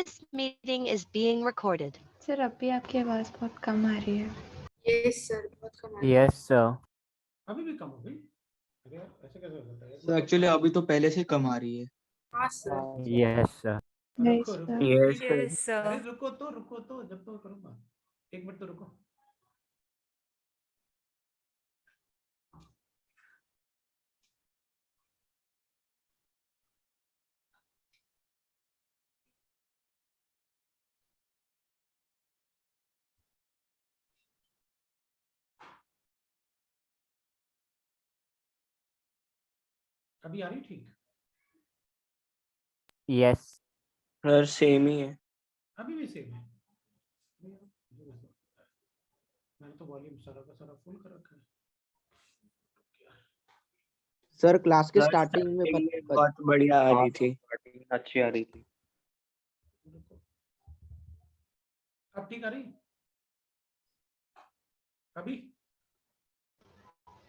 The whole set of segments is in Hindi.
This meeting is being recorded. Sir अभी आपकी आवाज़ बहुत कम आ रही है। यस सर, बहुत कम आ रही है। Yes sir. अभी भी कम हो गई? अरे यार, ऐसे कैसे हो सकता है? सर एक्चुअली अभी तो पहले से कम आ रही है। हाँ सर। Yes sir. नहीं रुको सर। रुको, यस अरे रुको तो जब तो करूँगा, 1 मिनट तो रुको। अभी आ रही ठीक? यस सर सेम ही है। अभी भी सेम है? मैंने तो वॉल्यूम सारा का सारा फुल कर रखा है। सर क्लास के स्टार्टिंग में बहुत बढ़िया आ रही थी, अच्छी आ रही थी। रुको, अब ठीक आ रही? अभी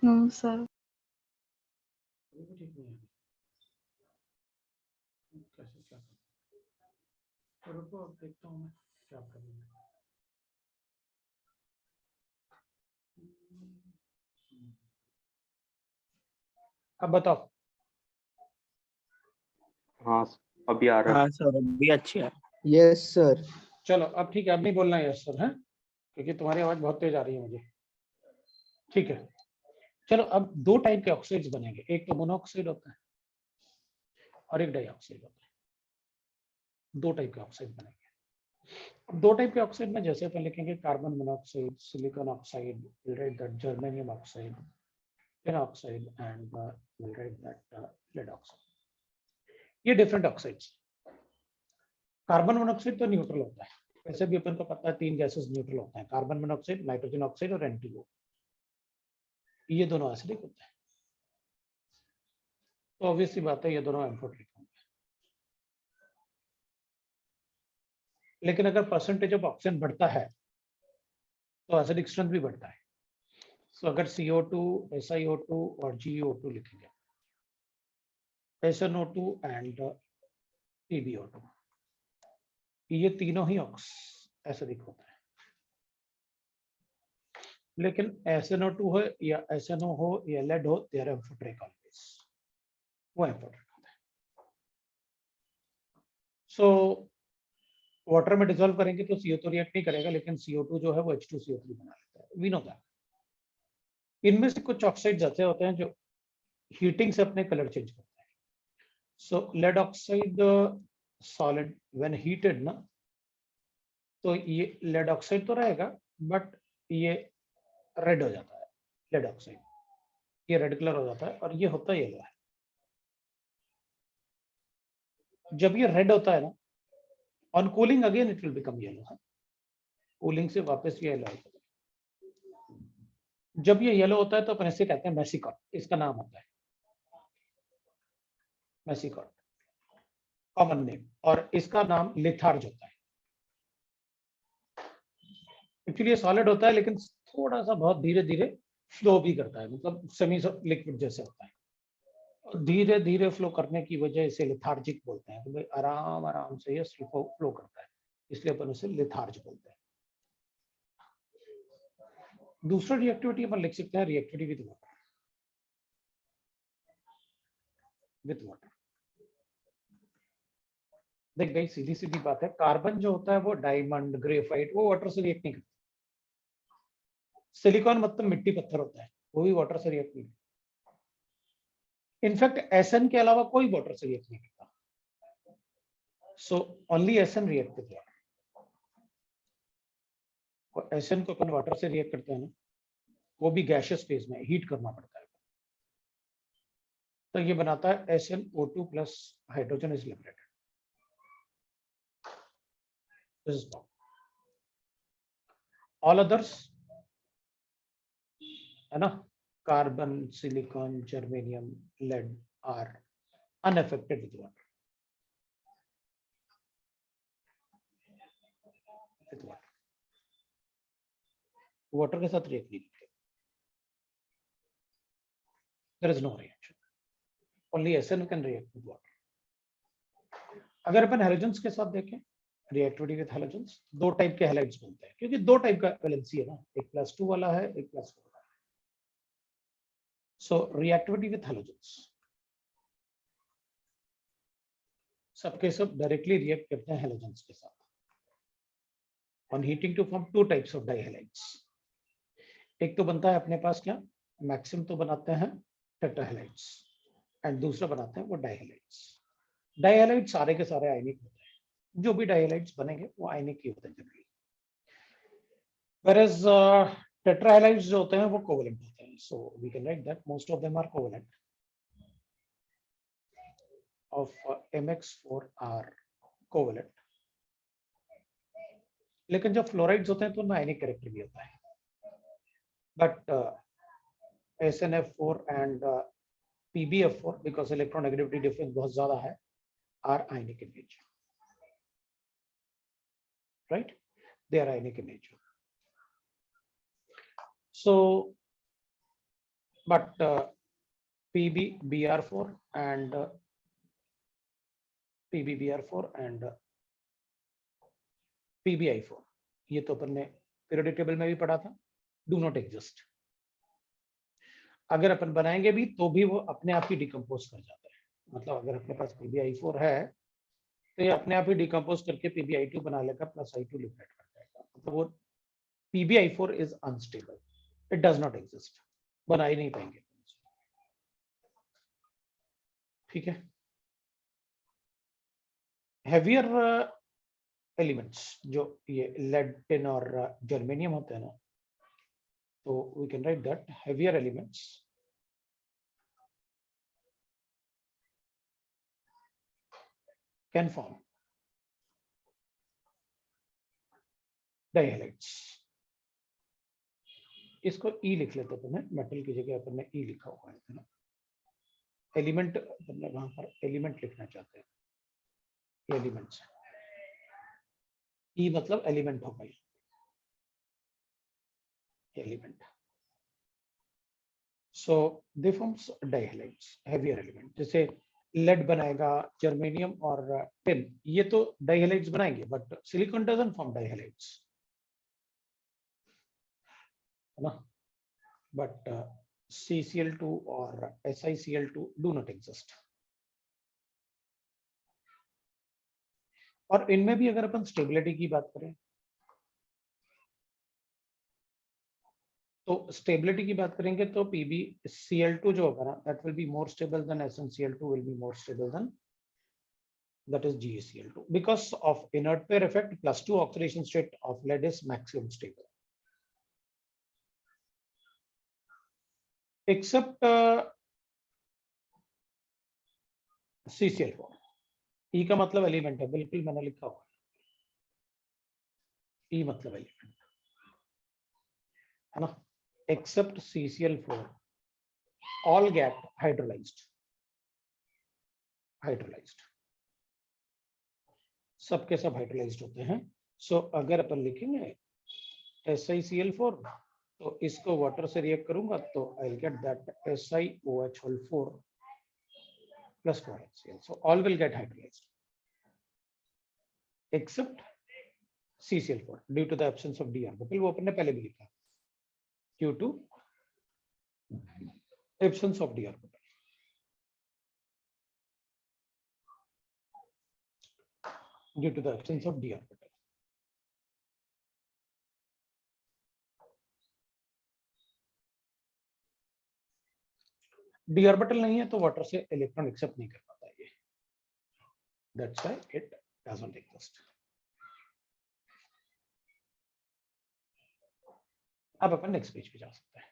नो सर। अभी भी ठीक नहीं है। कैसे क्या करूं? तो रुको, अब देखता हूँ मैं क्या करूँ। अब बताओ। हाँ अभी आ रहा है। हाँ सर अभी अच्छी है। Yes sir. चलो अब ठीक है, अब नहीं बोलना है यस सर, है क्योंकि तुम्हारी आवाज बहुत तेज आ रही है मुझे। ठीक है, चलो अब 2 टाइप के ऑक्साइड्स बनेंगे, एक तो मोनोऑक्साइड होता है और एक डाइऑक्साइड होता है। 2 टाइप के ऑक्साइड बनेंगे। अब 2 टाइप के ऑक्साइड में जैसे अपन लिखेंगे carbon monoxide, silicon oxide, we'll write that germanium oxide, tin oxide and we'll write that lead oxide. ये डिफरेंट ऑक्साइड्स। कार्बन मोनोऑक्साइड तो न्यूट्रल होता है, वैसे भी अपन को पता है 3 गैसेस न्यूट्रल होते हैं, कार्बन मोनोऑक्साइड, नाइट्रोजन ऑक्साइड और NTO। ये दोनों एसिडिक होते हैं, तो ऑब्वियसली बात है ये दोनों एम्फोटेरिक होंगे। लेकिन अगर परसेंटेज ऑफ ऑक्सीजन बढ़ता है तो एसिडिक स्ट्रेंथ भी बढ़ता है। सो अगर CO2, SiO2 और GeO2 लिखेंगे, SnO2 एंड PbO2, ये तीनों ही एसिडिक होते हैं। लेकिन SnO2 हो या SnO हो या लेड हो, दे आर एम्फोटेरिक ऑलवेज, वो एम्फोटेरिक होता है। सो वाटर में डिसॉल्व करेंगे तो CO2 रिएक्ट नहीं करेगा, लेकिन CO2 जो है वो H2CO3 बना लेता है। We know that. इनमें से कुछ ऑक्साइड्स ऐसे होते हैं जो हीटिंग से अपने कलर चेंज करते हैं। So lead oxide solid when heated ना, तो ये लेड ऑक्साइड तो रहेगा बट ये रेड हो जाता है। लेड ऑक्साइड ये रेड कलर हो जाता है और ये होता है येलो है। जब ये रेड होता है ना, on cooling again it will become yellow है। कूलिंग से वापस ये येलो होता है। जब ये येलो होता है तो अपन इसे कहते हैं मेसिकॉट, इसका नाम होता है मेसिकॉट, कॉमन नेम, और इसका नाम लिथार्ज होता है। एक्चुअली ये सॉलिड होता है लेकिन थोड़ा सा बहुत धीरे धीरे फ्लो भी करता है, मतलब सेमी लिक्विड जैसे होता है। धीरे धीरे फ्लो करने की वजह से लिथार्जिक बोलते हैं, तो भाई आराम आराम से ये फ्लो करता है, इसलिए अपन उसे लिथार्ज बोलते हैं। दूसरा रिएक्टिविटी अपन लिख सकते हैं रिएक्टिविटी विद वाटर। देख गई, सीधी सीधी बात है। कार्बन जो होता है वो डायमंड, ग्रेफाइट, वो वाटर से रिएक्ट नहीं करता। सिलिकॉन मतलब मिट्टी पत्थर होता है, वो भी वाटर से रिएक्ट नहीं करता। इनफैक्ट SN के अलावा कोई वाटर से रिएक्ट नहीं करता। So only SN react with water. और SN को अपन वाटर से रिएक्ट करते हैं ना, वो भी गैसियस फेज में हीट करना पड़ता है, तो ये बनाता है SnO2 plus hydrogen is liberated. All others है ना, carbon, silicon, germanium, lead are unaffected with water. Water के साथ रिएक्ट नहीं करते। There is no reaction, only SN can react with water. अगर अपन हैलोजेंस के साथ देखें, रिएक्टिविटी विद हैलोजेंस, दो टाइप के हैलाइड्स बनते हैं क्योंकि दो टाइप का वैलेंसी है ना, एक +2 वाला है, एक +4 वाला है। सो रिएक्टिविटी विद हैलोजेंस, सबके सब डायरेक्टली रिएक्ट करते हैं हैलोजेंस के साथ on heating to form two types of dihalides. एक तो बनता है अपने पास क्या, मैक्सिमम तो बनाते हैं टेट्राहैलाइड्स एंड दूसरा बनाते हैं वो डाइहैलाइड्स। डाइहैलाइड्स सारे के सारे आयनिक होते हैं, जो भी डाइहैलाइड्स बनेंगे वो आयनिक ही होते हैं जनरली, whereas tetrahalides जो होते हैं वो कोवेलेंट होते हैं। So we can write that most of them are covalent of MX4 are covalent, लेकिन जब फ्लोराइड्स होते हैं तो उनमें आयनिक कैरेक्टर भी होता है, but SNF4 and PbF4 because electronegativity difference बहुत ज्यादा है are ionic in nature, right? They are ionic in nature. So, but PbBr4 and PbBr4 and PbI4 ये तो अपन ने पीरियोडिक टेबल में भी पढ़ा था, डू नॉट एग्जिस्ट। अगर अपन बनाएंगे भी तो भी वो अपने आप ही डिकम्पोज कर जाता है, मतलब अगर अपने पास PbI4 है तो ये अपने आप ही डिकम्पोज करके PbI2 बना लेगा प्लस I2 लिबरेट कर जाएगा, मतलब वो PbI4 is unstable, it does not exist, बना ही नहीं पाएंगे। ठीक है, हेवियर एलिमेंट्स जो ये लेड, टिन और जर्मेनियम होते हैं ना, तो we can write that heavier elements can form dihalides. इसको ई लिख लेते अपन ने, मेटल की जगह अपन ने ई लिखा हुआ है ना, एलिमेंट अपन ने वहां पर एलिमेंट लिखना चाहते हैं, ये एलिमेंट्स, ई मतलब एलिमेंट हो गई, element. So they forms dihalides, heavier element, जैसे लेड बनाएगा, जर्मेनियम और टिन, ये तो डाइहैलाइड्स बनाएंगे, but silicon doesn't form dihalides, है ना, बट CCl2 और SiCl2 do not exist। और इनमें भी अगर अपन स्टेबिलिटी की बात करें तो स्टेबिलिटी की बात करेंगे तो PbCl2 जो होगा ना, that will be more stable than SnCl2 will be more stable than that is GeCl2 because of inert pair effect +2 oxidation state of lead is maximum stable except CCl4। E का मतलब एलिमेंट है, बिल्कुल मैंने लिखा हुआ, E मतलब एलिमेंट है ना, except CCl4 all get hydrolyzed, सबके सब हाइड्रोलाइज्ड होते हैं। सो अगर अपन लिखेंगे SiCl4 तो इसको वाटर से रिएक्ट करूंगा तो I will get that SiOH4 plus 4HCl, so all will get hydrolyzed except CCl4 due to the absence of d orbital, वो अपन ने पहले भी लिखा, due to absence of d orbital, due to the absence of d orbital। d orbital नहीं है तो वाटर से इलेक्ट्रॉन एक्सेप्ट नहीं कर पाता ये, that's why it doesn't exist। अब अपन नेक्स्ट पेज पे जा सकते हैं।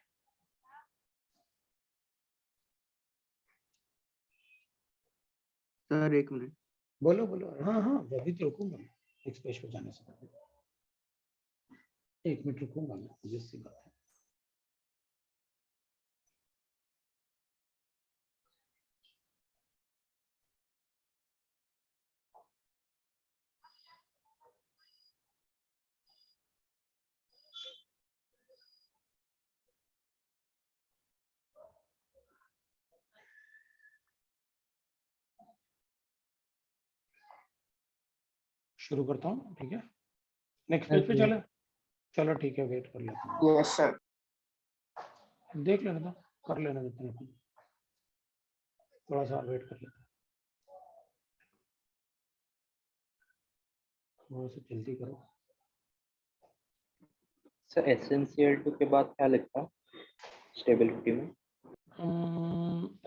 सर एक मिनट, बोलो बोलो, हाँ हाँ अभी तो रुकूंगा मैं, नेक्स्ट पेज पे जाने से पहले 1 मिनट रुकूंगा मैं, जिससी बात है। शुरू करता हूँ, ठीक है। नेक्स्ट पेज पे Okay. चले, चलो ठीक है, वेट कर लेता हूँ, यस सर। देख लेना था, कर लेना देते हैं, थोड़ा सा वेट कर लेते हैं, थोड़ा सा जल्दी करो। सर SnCl2 के बाद क्या लिखा स्टेबिलिटी में?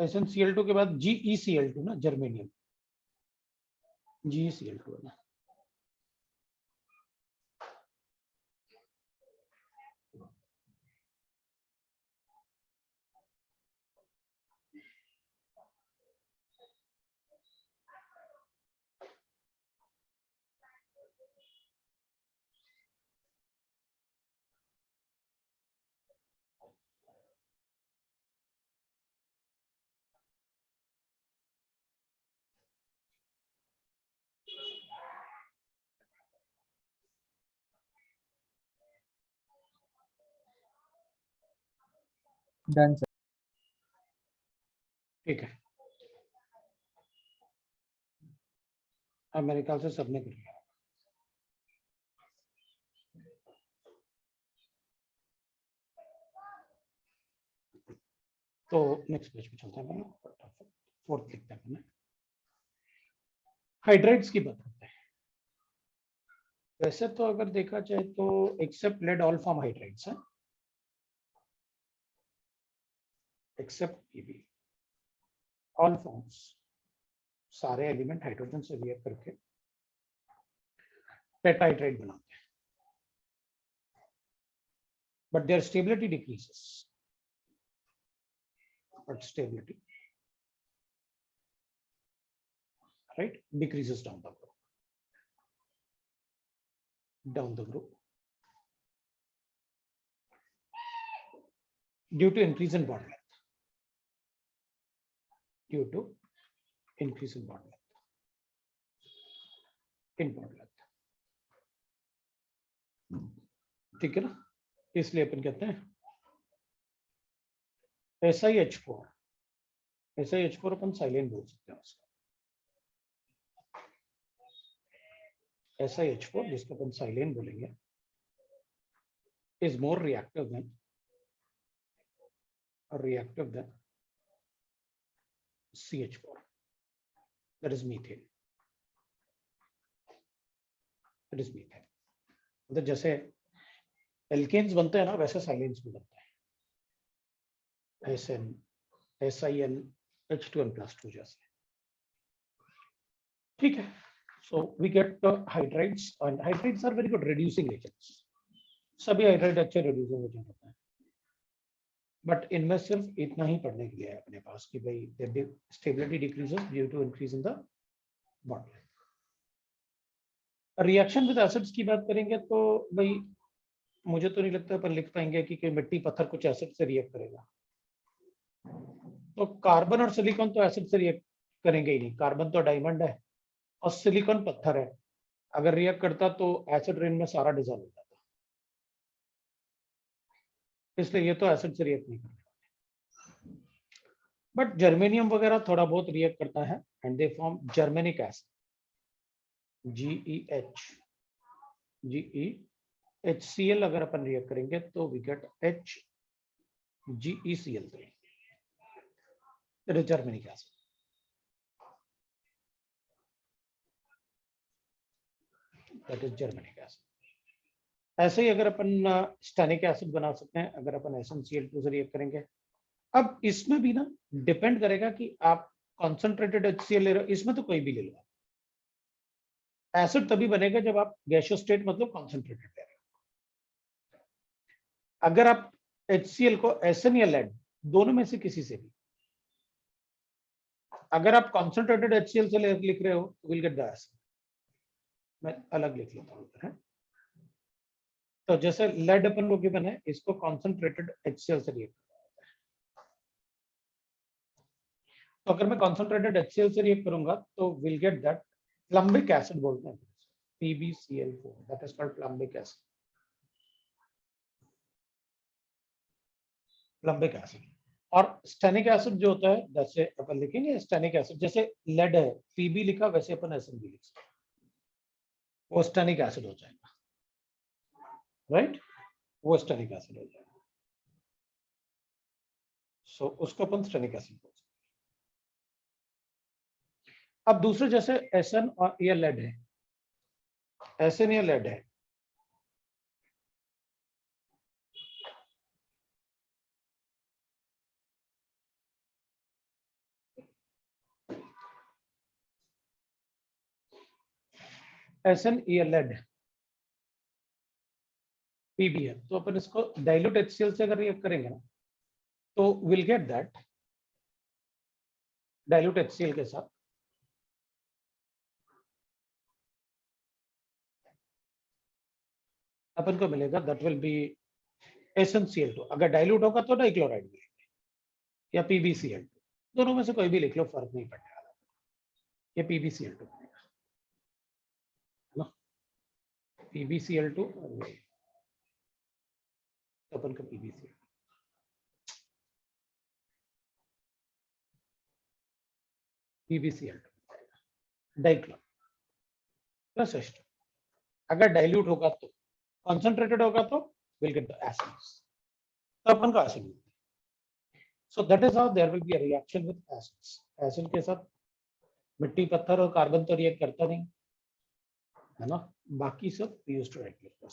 SnCl2 के बाद GeCl2 ना, जर्मेनियम, GeCl2 है ना। Done sir. ठीक है, अब मेरे ख्याल से सबने कर लिया। तो नेक्स्ट पेज पे चलते हैं, फोर्थ लिखते हैं, हाइड्राइड्स की बात करते हैं। वैसे तो अगर देखा जाए तो except lead all form hydrides है, एक्सेप्ट पीबी, ऑल फॉर्म्स, सारे एलिमेंट हाइड्रोजन से रिएक्ट करके पेटाहाइड्राइड बनाते हैं, but their stability decreases, but stability, right, decreases down the group due to increase in bond length, due to increase in bond length, ठीक है ना। इसलिए अपन कहते हैं SiH4, SiH4 अपन साइलेन बोल सकते हैं उसको, SiH4 जिसको अपन साइलेन बोलेंगे, is more reactive than CH4, that is methane, मतलब जैसे एल्केन्स बनते हैं ना, वैसे साइलेन्स भी बनते हैं, SN, SIN, H2N+2 जैसे, ठीक है। So we get the hydrides, and hydrides are very good reducing agents, सभी हाइड्राइड अच्छे reducing agent होते हैं, बट इनमें सिर्फ इतना ही पढ़ने के लिए है अपने पास कि भाई stability decreases due to increase in the bond length. Reaction with acids की बात करेंगे तो भाई मुझे तो नहीं लगता अपन लिख पाएंगे कि कोई मिट्टी पत्थर कुछ एसिड से रिएक्ट करेगा, तो कार्बन और सिलिकॉन तो एसिड से रिएक्ट करेंगे ही नहीं, कार्बन तो डायमंड है और सिलिकॉन पत्थर है, अगर रिएक्ट करता तो एसिड रेन में सारा डिजॉल्व हो जाता, इसलिए ये तो एसिड से रिएक्ट नहीं करता, बट जर्मेनियम वगैरह थोड़ा बहुत रिएक्ट करता है, and they form germanic acid, GeHCl अगर अपन रिएक्ट करेंगे तो we get HGeCl3, that is germanic acid, ऐसे ही अगर अपन स्टेनिक एसिड बना सकते हैं अगर अपन SnCl2 से रिएक्ट करेंगे। अब इसमें भी ना डिपेंड करेगा कि आप कॉन्सेंट्रेटेड HCl ले रहे हो, इसमें तो कोई भी ले लो, एसिड तभी बनेगा जब आप गैसियस स्टेट मतलब कॉन्सेंट्रेटेड ले रहे हो। अगर आप HCl को SN या लेड दोनों में से किसी से भी, अगर आप कॉन्सेंट्रेटेड HCl से लिख रहे हो तो विल गेट द एसिड, मैं अलग लिख लेता हूँ, है? तो जैसे लेड अपन को गिवन है, इसको कॉन्सेंट्रेटेड HCl से रिएक्ट करना है, तो अगर मैं कॉन्सेंट्रेटेड HCl से रिएक्ट करूंगा तो will get that plumbic acid बोलते हैं, PbCl4, that is called plumbic acid, plumbic acid. और स्टेनिक एसिड जो होता है, जैसे अपन लिखेंगे स्टेनिक एसिड, जैसे लेड है Pb लिखा वैसे अपन SN भी लिख सकते हैं, वो स्टेनिक एसिड हो जाएगा, राइट, वो स्टेनिक एसिड हो जाएगा। सो उसको अपन स्टेनिक एसिड बोलते हैं। अब दूसरे जैसे एसएन और ये लेड है, एसएन या लेड है, एसएन या लेड पीबी है, तो अपन इसको डाइल्यूट HCl से अगर रिएक्ट करेंगे ना तो will get that dilute HCl के साथ अपन को मिलेगा दैट विल बी SnCl2। अगर डाइल्यूट होगा तो डाइक्लोराइड मिलेगा या PbCl2, दोनों में से कोई भी लिख लो, फर्क नहीं पड़ने वाला। ये PbCl2 बनेगा, है ना, PbCl2 और ये अपन का PbCl2। PbCl2 डाइक्लोर plus H2। अगर डाइल्यूट होगा तो, कॉन्सेंट्रेटेड होगा तो विल गेट द एसिड्स, तो अपन का acid. So that is how there will be a reaction with acids. Acid के साथ मिट्टी, पत्थर और कार्बन तो रिएक्ट करता नहीं, है ना, बाकी सब यूज्ड टू रेगुलेट।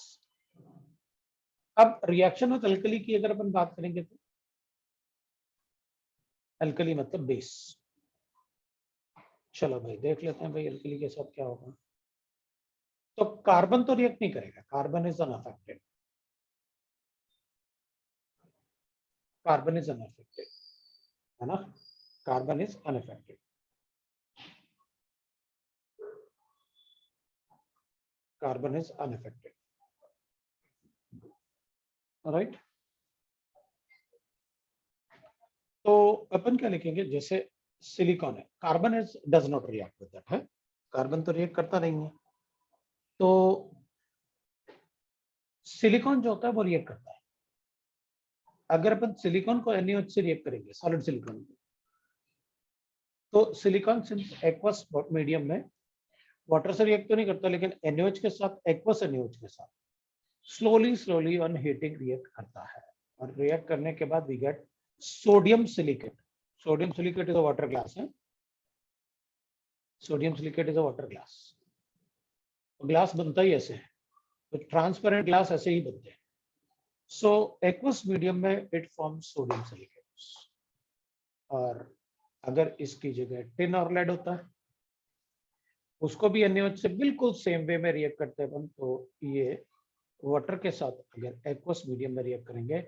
अब रिएक्शन विद अल्कली की अगर अपन बात करेंगे तो अल्कली मतलब बेस। चलो भाई देख लेते हैं भाई अल्कली के साथ क्या होगा। तो कार्बन तो रिएक्ट नहीं करेगा, carbon is unaffected, carbon is unaffected, है ना, carbon is unaffected. Carbon is unaffected, right. तो अपन क्या लिखेंगे, जैसे सिलिकॉन है, carbon is does not react with that, है, कार्बन तो रिएक्ट करता नहीं है, तो सिलिकॉन जो होता है वो रिएक्ट करता है। अगर अपन सिलिकॉन को NaOH से रिएक्ट करेंगे, सॉलिड सिलिकॉन को, तो सिलिकॉन सिंस एक्वस मीडियम में वाटर से रिएक्ट तो नहीं करता, लेकिन NaOH के साथ, एक्वस NaOH के साथ स्लोली ऑन हीटिंग रिएक्ट करता है, और रिएक्ट करने के बाद we get sodium silicate. Sodium silicate is a water glass, है, sodium silicate is a water glass. Glass बनता ही ऐसे है, तो ट्रांसपेरेंट ग्लास ऐसे ही बनते हैं। सो एक्वस मीडियम में इट फॉर्म्स सोडियम सिलिकेट्स, और अगर इसकी जगह टिन और लेड होता है, उसको भी NaOH से बिल्कुल सेम वे में रिएक्ट करते हैं, तो ये वाटर के साथ अगर एक्वस मीडियम में रिएक्ट करेंगे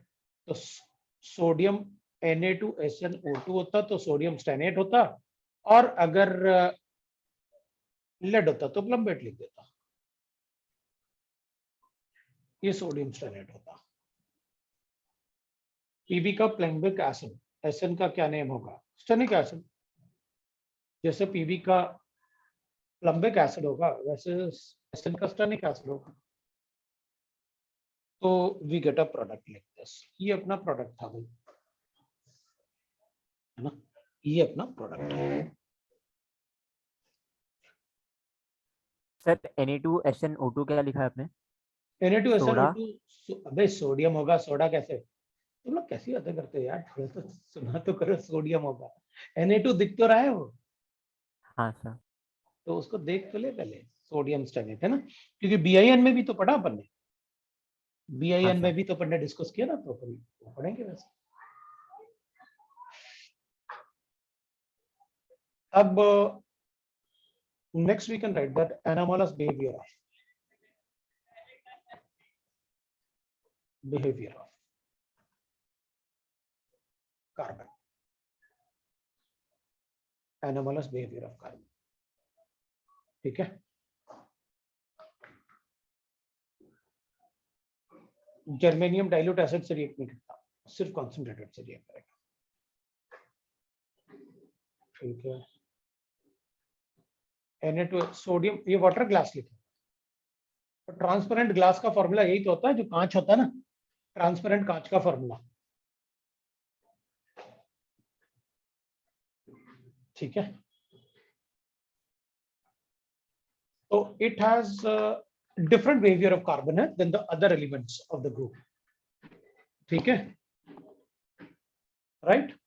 तो सोडियम Na2SnO2 होता, तो सोडियम स्टेनेट होता, और अगर लेड होता तो प्लम्बेट लिख देता, ये सोडियम स्टेनेट होता। Pb का प्लम्बिक एसिड, Sn का क्या नेम होगा, स्टेनिक एसिड। जैसे Pb का प्लम्बिक एसिड होगा वैसे Sn का स्टेनिक एसिड होगा, तो we get a product like this. ये अपना प्रोडक्ट था भाई, है ना, ये अपना प्रोडक्ट है। सर Na2SnO2 क्या लिखा है आपने? Na2SnO2, अबे सोडियम होगा, सोडा कैसे, तुम लोग कैसी बातें करते हो यार, थोड़ा तो सुना तो करो, सोडियम होगा। Na2 दिख तो रहा है वो, हाँ सर। तो उसको देख तो ले पहले, सोडियम स्टेनेट, है ना, क्योंकि BIN में भी तो पढ़ा अपन ने, BIN में भी तो अपन ने डिस्कस किया ना, तो अपन पढ़ेंगे वैसे। अब next we can write that anomalous behavior of carbon, anomalous behavior of carbon, ठीक है। जर्मेनियम डाइल्यूट एसिड से रिएक्ट नहीं करता, सिर्फ कॉन्सेंट्रेटेड से रिएक्ट करेगा, ठीक है। Na2 सोडियम, ये वाटर ग्लास लिखा, तो ट्रांसपेरेंट ग्लास का फॉर्मूला यही तो होता है, जो कांच होता है ना, ट्रांसपेरेंट कांच का फॉर्मूला, ठीक है। So it has different behavior of carbon than the other elements of the group. ठीक है, right?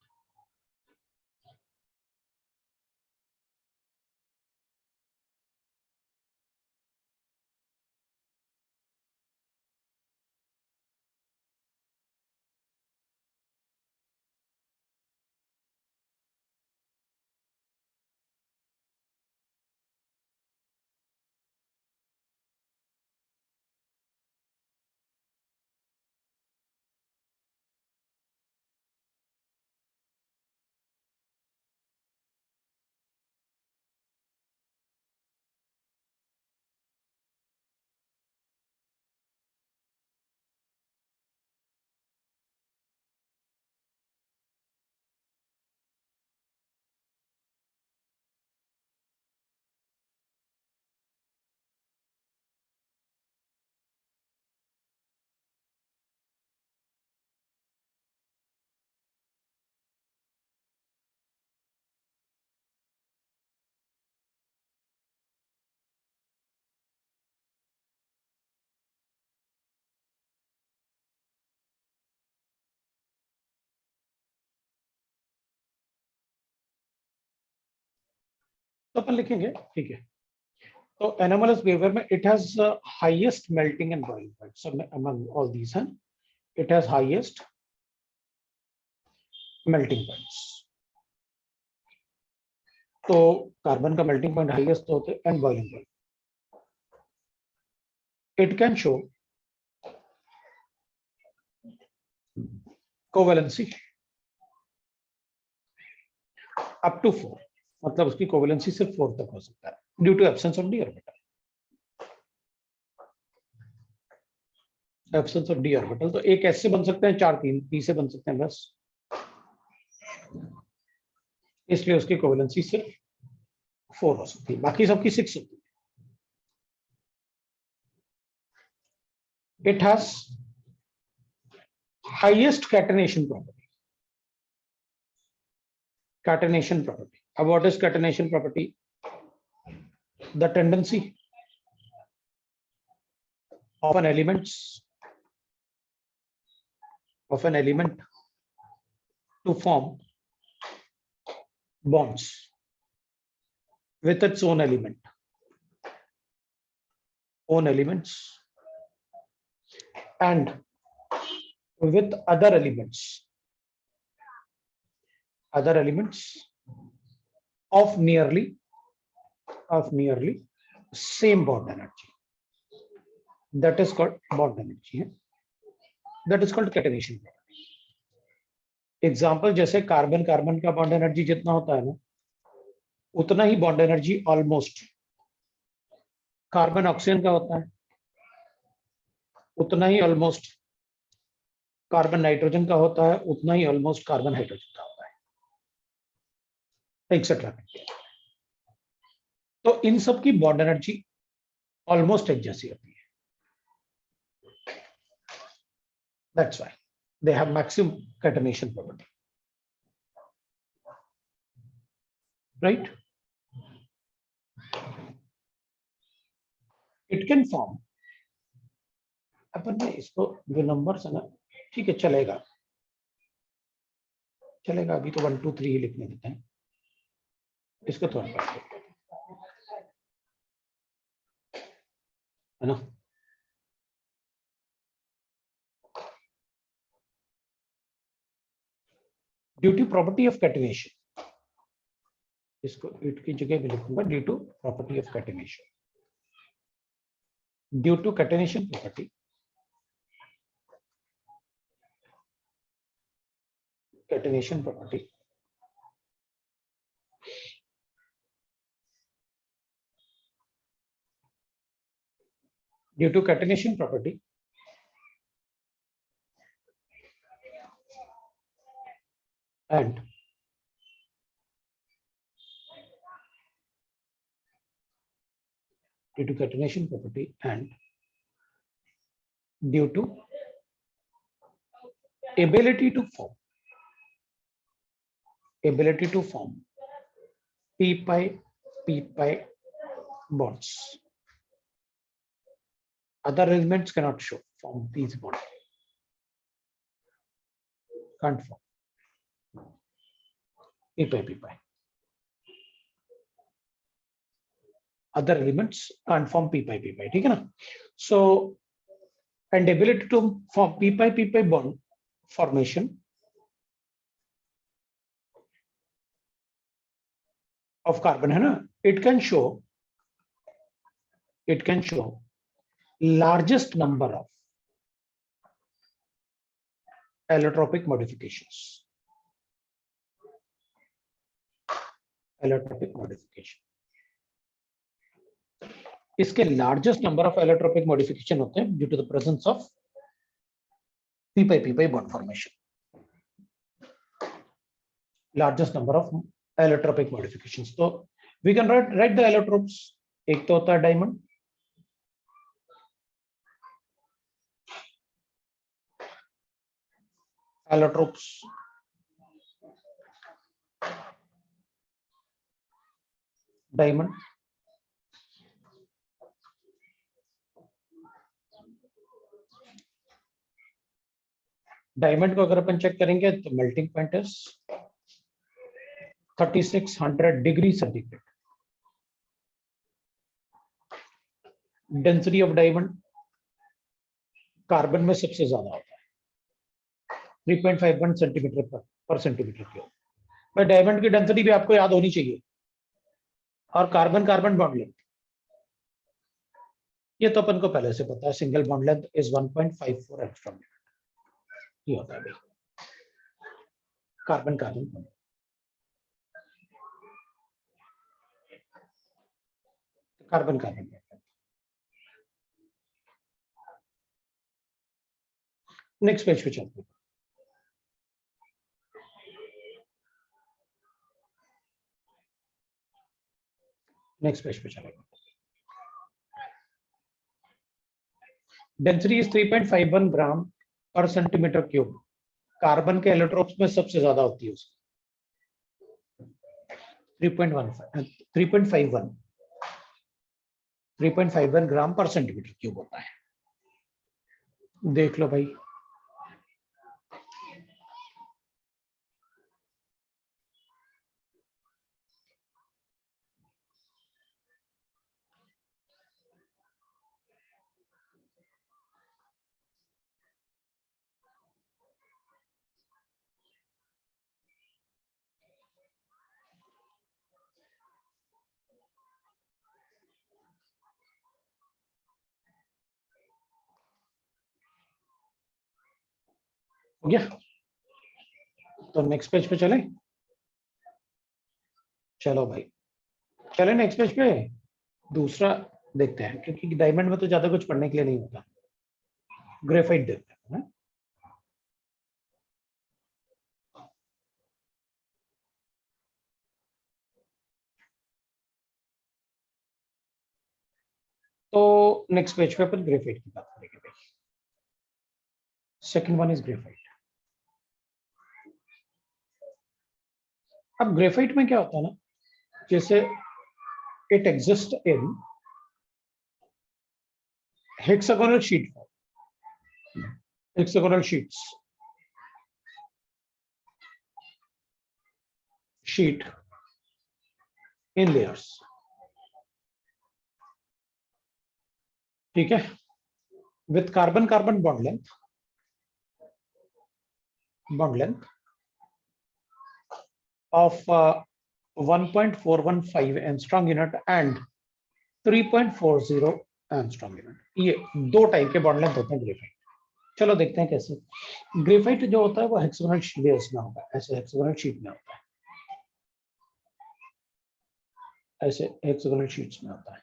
तो अपन लिखेंगे, ठीक है। तो anomalous behavior में it has highest melting and boiling point. So among all these, it has highest melting points. तो कार्बन का melting point highest होते हैं and boiling point. It can show covalency up to 4. मतलब उसकी कोवेलेंसी सिर्फ 4 तक हो सकता है due to absence of D orbital. Absence of D orbital तो एक एस से बन सकते हैं, 4 3 पी से बन सकते हैं बस, इसलिए उसकी कोवेलेंसी सिर्फ 4 हो सकती है, बाकी सबकी 6 होती है। It has highest catenation property. Catenation property. What is catenation property? The tendency of an element to form bonds with its own elements and with other elements of nearly same bond energy. That is called bond energy. That is called catenation property. Example जैसे कार्बन का बॉन्ड एनर्जी जितना होता है ना, उतना ही bond energy almost carbon oxygen का होता है, उतना ही ऑलमोस्ट कार्बन नाइट्रोजन का होता है, उतना ही ऑलमोस्ट कार्बन हाइड्रोजन का होता है, एक्सेट्रा। तो इन सब की बॉन्ड एनर्जी ऑलमोस्ट एक जैसी होती है। That's why they have maximum catenation property, right. It can form, अपन ने इसको जो नंबर्स है ना, ठीक है चलेगा, अभी तो 1 2 3 ही लिखने देते हैं, इसको थोड़ा है ना। Due to property of catenation, इसको इट की जगह भी लिखूंगा, due to property of catenation, due to catenation property, due to catenation property and due to ability to form p pi bonds, Other elements cannot show form these bonds. Can't form. P pi P pi. Other elements can't form P pi P pi. ठीक है ना? So, and ability to form P pi bond formation of carbon है ना? It can show largest number of allotropic modifications. Allotropic modification. इसके largest number of allotropic modification होते हैं due to the presence of P pi bond formation. Largest number of allotropic modifications. So we can write the allotropes. एक तो होता है diamond. Allotropes. Diamond. डायमंड को अगर अपन चेक करेंगे तो मेल्टिंग पॉइंट है 3600 degree centigrade. Density of diamond carbon में सबसे ज्यादा होता है 3.51 सेंटीमीटर पर सेंटीमीटर क्यूब. पर डायमंड की डेंसिटी भी आपको याद होनी चाहिए. और कार्बन कार्बन बॉन्ड लेंथ ये तो अपन को पहले से पता है. Single bond length is 1.54 angstrom. ये होता है भाई carbon carbon bond. Carbon carbon bond. Next page पे चलते हैं. नेक्स्ट पेज पे चलेगा. डेंसिटी इज 3.51 ग्राम पर सेंटीमीटर क्यूब. कार्बन के एलोट्रोप्स में सबसे ज्यादा होती है उसकी 3.51 ग्राम पर सेंटीमीटर क्यूब होता है. देख लो भाई. हो गया. तो नेक्स्ट पेज पे चले. चलो भाई चले नेक्स्ट पेज पे. दूसरा देखते हैं क्योंकि डायमंड में तो ज्यादा कुछ पढ़ने के लिए नहीं होता. ग्रेफाइट देखते हैं. तो नेक्स्ट पेज पे अपन ग्रेफाइट की बात करेंगे भाई. Second one is graphite. अब ग्रेफाइट में क्या होता है ना, जैसे it exist in hexagonal sheet form. Hexagonal sheet in layers. ठीक है. With carbon carbon bond length of 1.415 angstrom unit and 3.40 angstrom unit. ये दो टाइप के बॉन्ड लेंथ होते हैं ग्रेफाइट. चलो देखते हैं कैसे. ग्रेफाइट जो होता है वो हेक्सागोनल लेयर्स में होता है. ऐसे हेक्सागोनल शीट में होता है. ऐसे हेक्सागोनल शीट्स में होता है.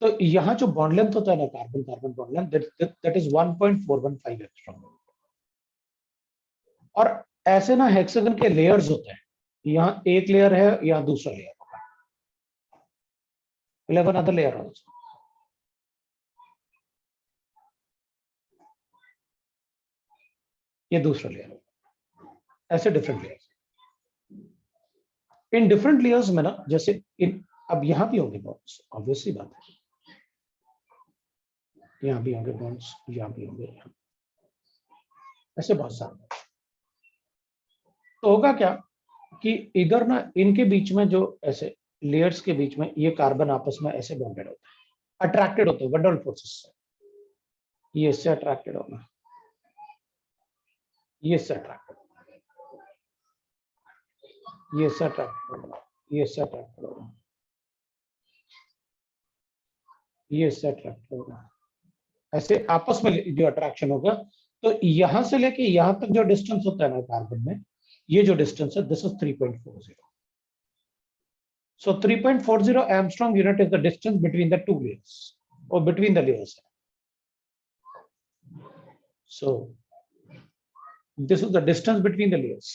तो यहाँ जो बॉन्ड लेंथ होता है ना carbon carbon bond length that is 1.415 angstrom. और ऐसे ना हेक्सागन के लेयर्स होते हैं. यहाँ एक लेयर है, यहाँ दूसरा लेयर होगा. 11 अदर लेयर आल्सो. ये दूसरा लेयर होगा. ऐसे different layers. In different layers में ना जैसे इन अब यहाँ भी होंगे बॉन्ड्स, ऑब्वियसली बात है, यहाँ भी होंगे बॉन्ड्स, यहाँ भी होंगे, ऐसे बहुत सारे। तो होगा क्या कि इधर ना इनके बीच में जो ऐसे लेयर्स के बीच में ये कार्बन आपस में ऐसे बॉन्डेड होता है, अट्रैक्टेड होते हैं वंडरवल फोर्सेस से। ये इससे अट्रैक्टेड होगा, ये इससे अट्रैक्टेड होगा, ये इससे अट्रैक्टेड होगा, ये इससे अट्रैक्टेड होगा, ये इससे अट्रैक्टेड होगा, ऐसे आपस में जो अट्रैक्शन होगा। तो यहां से लेके यहां तक जो डिस्टेंस होता है ना कार्बन में, ये जो डिस्टेंस है this is 3.40। So 3.40 angstrom unit is the distance between the two layers और between the layers. So this is the distance between the layers.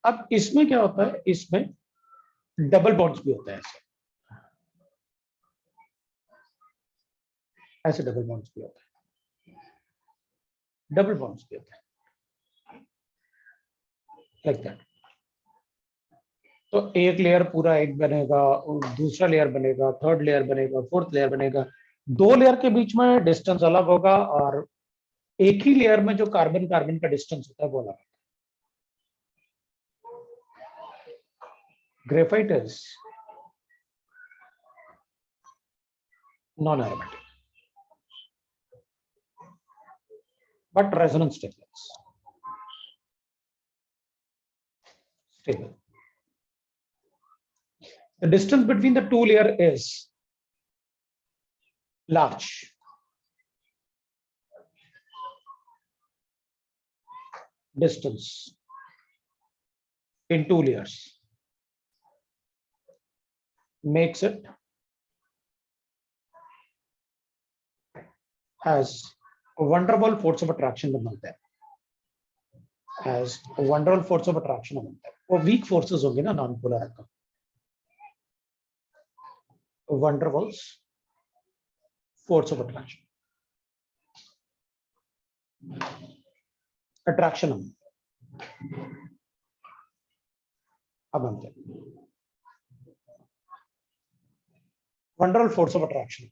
अब इसमें क्या होता है, इसमें डबल बॉन्ड्स भी होता है, ऐसे डबल बॉन्ड्स भी होता है, डबल बॉन्ड्स भी होता है लाइक दैट। तो एक लेयर पूरा एक बनेगा, दूसरा लेयर बनेगा, थर्ड लेयर बनेगा, फोर्थ लेयर बनेगा। दो लेयर के बीच में डिस्टेंस अलग होगा और एक ही लेयर में जो कार्बन कार्बन का डिस्टेंस होता है वो अलग होता है। Graphite is non aromatic but resonance stable. Stable. The distance between the two layer is large. Distance in two layers makes it as वंडरबल force of attraction बनता है, as वंडरबल फोर्स ऑफ अट्रैक्शन बनता है। वो वीक फोर्सेस होंगे ना non polar atom, वंडरबल force of attraction, attraction अब बनते हैं वंडरबल फोर्स ऑफ अट्रैक्शन।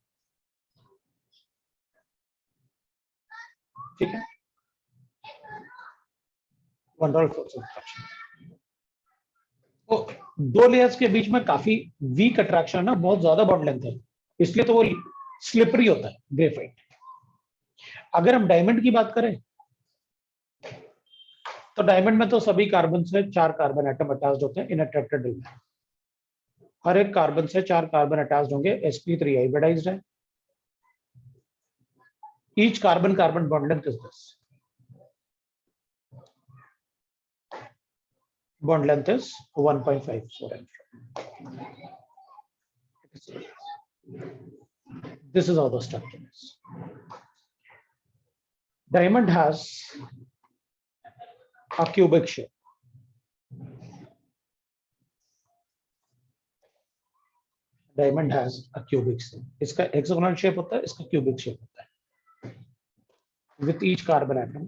ठीक है, वंडरबल फोर्स ऑफ अट्रैक्शन। तो दो लेयर्स के बीच में काफी वीक अट्रैक्शन है ना, बहुत ज्यादा बॉन्ड लेंथ है, इसलिए तो वो स्लिपरी होता है ग्रेफाइट। अगर हम डायमंड की बात करें तो डायमंड में तो सभी कार्बन से 4 कार्बन एटम अटैच्ड होते हैं इन अ टेट्राहेड्रल में। हर एक कार्बन से 4 कार्बन अटैच्ड होंगे, sp3 हाइब्रिडाइज्ड है। Each carbon bond length is this. Bond length is 1.54 angstrom. This is how the structure is. Diamond has a cubic shape. Diamond has a cubic shape. इसका hexagonal shape होता है, इसका cubic shape होता है। With each carbon atom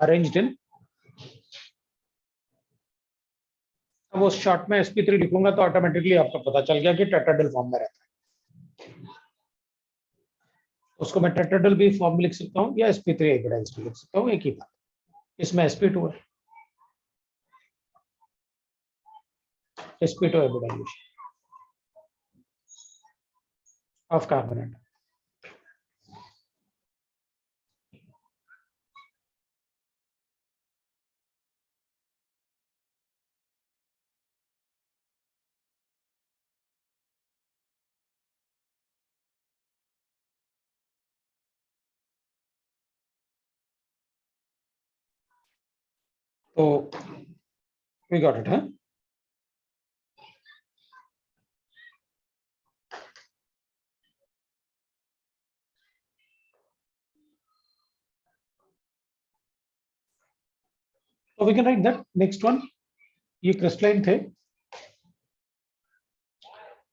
arranged in, अब उस शॉर्ट में sp3 लिखूंगा तो ऑटोमेटिकली आपको पता चल गया कि टेट्राहेड्रल फॉर्म में रहता है। उसको मैं टेट्राहेड्रल भी फॉर्म में लिख सकता हूँ या sp3 हाइब्रिडाइज्ड लिख सकता हूँ, एक ही बात। इसमें sp2 है, sp2 hybridization of carbon atom. So we got it, huh? So we can write that next one. ये क्रिस्टलाइन थे,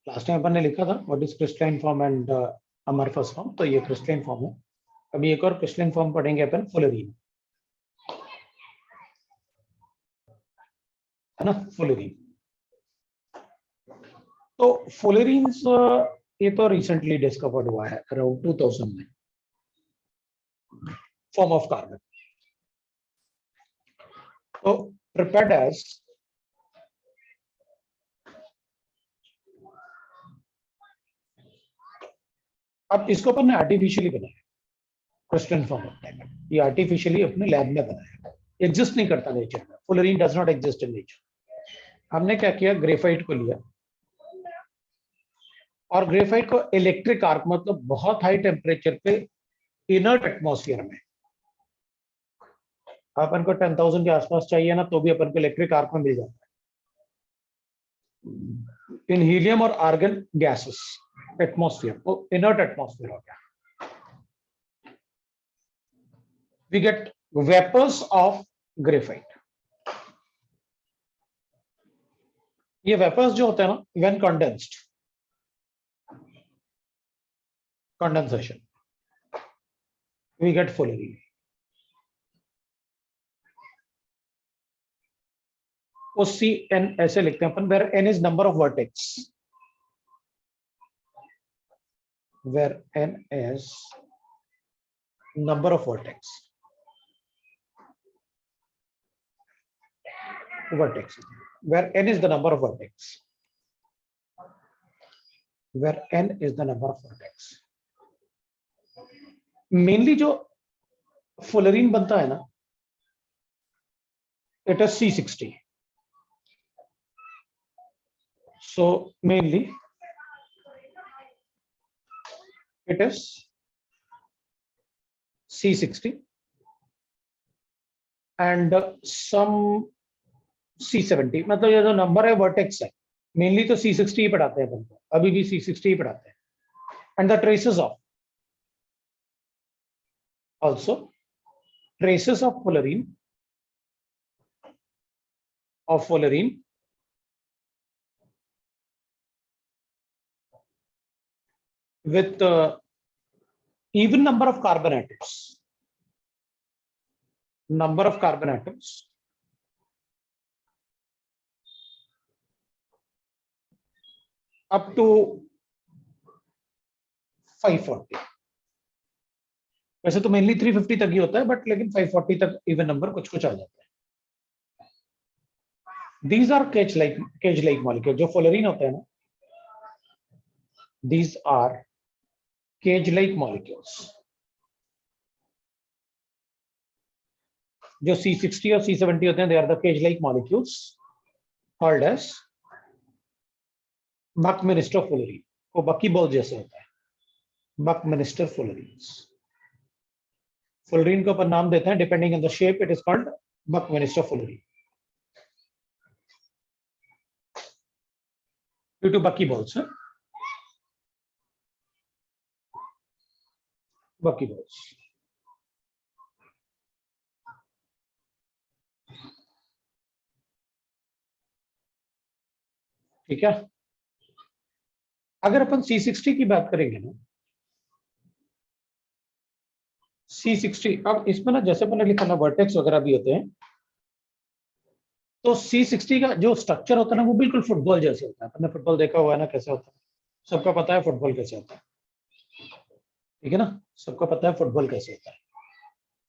लास्ट टाइम अपन ने लिखा था what is crystalline form and amorphous form, तो ये क्रिस्टलाइन फॉर्म है। अभी एक और क्रिस्टलाइन फॉर्म पढ़ेंगे अपन, फुलरीन। है ना, फुलेरीन। तो फुलेरीन्स ये तो रिसेंटली डिस्कवर्ड हुआ है अराउंड 2000 में, फॉर्म ऑफ कार्बन। तो प्रिपेयर्ड एज अब इसको अपन ने आर्टिफिशियली बनाया, क्रिस्टल फॉर्म ऑफ डायमंड, ये आर्टिफिशियली अपने लैब में बनाया, एग्जिस्ट नहीं करता नेचर में, fullerene does not exist in nature. हमने क्या किया, ग्रेफाइट को लिया और ग्रेफाइट को इलेक्ट्रिक आर्क, मतलब बहुत हाई टेम्परेचर पे इनर्ट एटमॉस्फेयर में, अपन को 10,000 के आसपास चाहिए ना, तो भी अपन को इलेक्ट्रिक आर्क में मिल जाता है। इन हीलियम और आर्गन गैसेस एटमॉस्फेयर, तो इनर्ट एटमॉस्फेयर हो गया, we get vapours of graphite. ये वेपर्स जो होते हैं ना, when condensed, condensation, we get fullerene. वो CN ऐसे लिखते हैं अपन, where N is number of vertex, where N is number of vertex, where N is the number of vertex, where N is the number of vertex। Mainly जो फुलेरीन बनता है ना, it is C60, so mainly it is C60 and some C70, मतलब ये जो नंबर है वर्टेक्स है, मेनली तो C60 ही पढ़ाते हैं अपन को, अभी भी C60 ही पढ़ाते हैं। And the traces of, also traces of fullerene with even number of carbon atoms, up to 540। वैसे तो मेनली 350 तक ही होता है, बट लेकिन 540 तक इवन नंबर कुछ कुछ आ जाता है। These are cage-like molecules, जो फुलेरीन होते हैं ना, these are cage-like molecules। जो C60 और C70 होते हैं, they are the cage-like molecules called as Buckminster fullerene। वो बकी बॉल जैसे होता है, Buckminster fullerenes। फुलेरीन को अपन नाम देते हैं depending on the shape, it is called Buckminster fullerene due to bucky balls, bucky balls। ठीक है, अगर अपन C60 की बात करेंगे ना, C60, अब इसमें ना जैसे अपन ने लिखा ना वर्टेक्स वगैरह भी होते हैं, तो C60 का जो स्ट्रक्चर होता है ना, वो बिल्कुल फुटबॉल जैसे होता है। आपने फुटबॉल देखा हुआ है ना, कैसे होता है, सबका पता है फुटबॉल कैसे होता है, ठीक है ना, सबको पता है फुटबॉल कैसे होता है।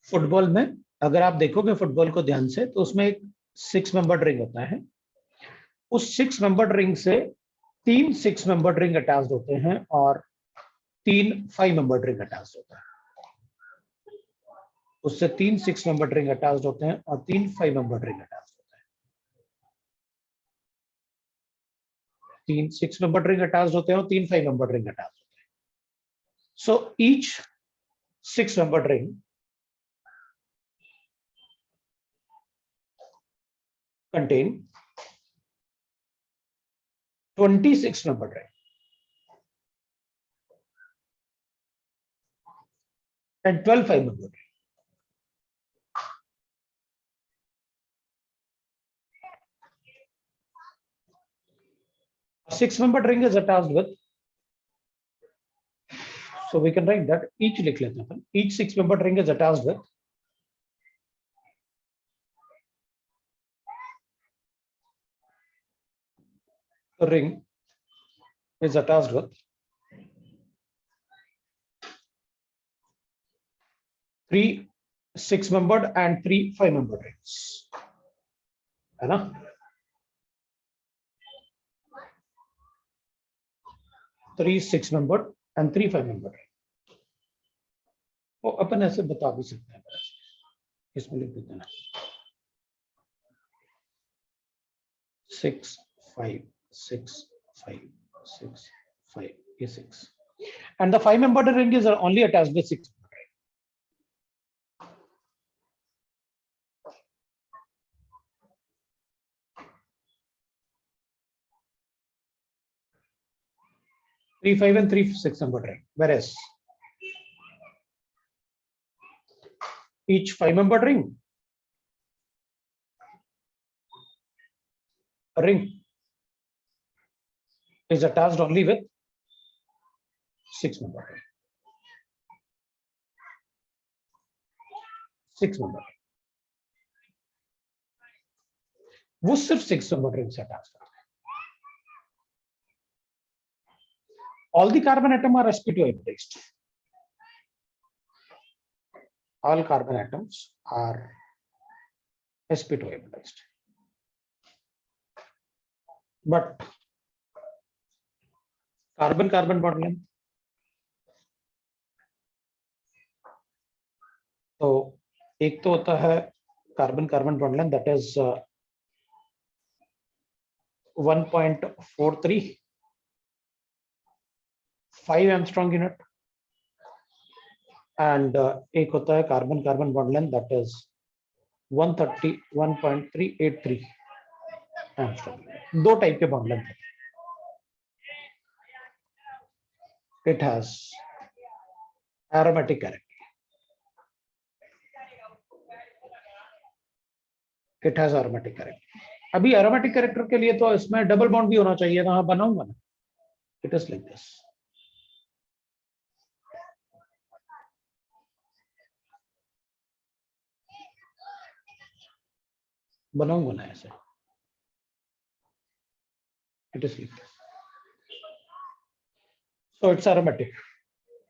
फुटबॉल में अगर आप देखोगे फुटबॉल को ध्यान से, तो उसमें एक 6 मेंबर्ड रिंग होता है, उस 6 मेंबर्ड रिंग से 3 6 मेंबर्ड रिंग अटैच्ड होते हैं और 3 5 मेंबर्ड रिंग अटैच्ड होता है। उससे 3 6 मेंबर्ड रिंग अटैच्ड होते हैं और 3 5 मेंबर्ड रिंग अटैच्ड होते हैं। 3 6 मेंबर्ड रिंग अटैच्ड होते हैं और 3 5 मेंबर्ड रिंग अटैच्ड होते हैं। So each 6 membered ring contain 26 membered ring and 12 5 membered ring। A 6 membered ring is attached with, so we can write that each लिख लेते हैं अपन, each 6 membered ring is attached with ring is attached with three 6-membered and three 5-membered rings, है ना? Three 6-membered and three 5-membered ring. वो अपन ऐसे बता भी सकते हैं, इसमें लिख देते हैं 6 5 6 5 6 5 ये 6, and the 5-membered ring is only attached with 6. 3 5 and 3 6-membered ring, whereas each 5-membered ring is attached only with 6-membered ring. 6-membered ring. वो सिर्फ 6-membered ring से attached है. All the carbon atoms are sp2 hybridized. All carbon atoms are sp2 hybridized. But carbon bond length, तो एक तो होता है carbon bond length, that is 1.43 5 Armstrong unit, and एक होता है carbon bond length, that is 131.383 Armstrong unit. दो टाइप के बॉन्ड लेंथ है. It has aromatic character. It has aromatic character. अभी aromatic character के लिए तो इसमें डबल बॉन्ड भी होना चाहिए था, बनाऊंगा ना. It is like this. बनाऊंगा ना ऐसे. It is like this. So it's aromatic.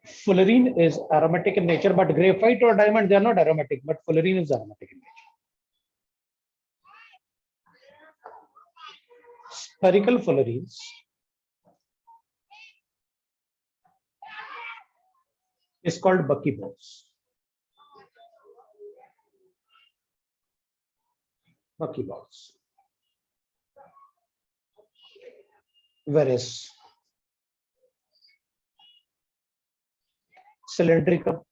Fullerene is aromatic in nature, but graphite or diamond, they are not aromatic, but fullerene is aromatic in nature. Spherical fullerenes is called buckyballs. Buckyballs. Whereas cylindrical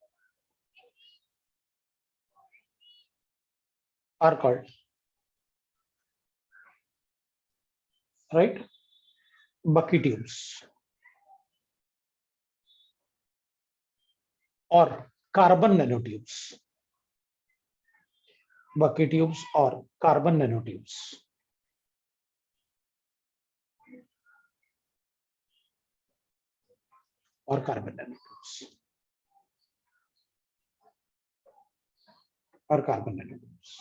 are called, right, bucky tubes or carbon nanotubes. Bucky tubes or carbon nanotubes. Or carbon nanotubes. Or carbon nanotubes.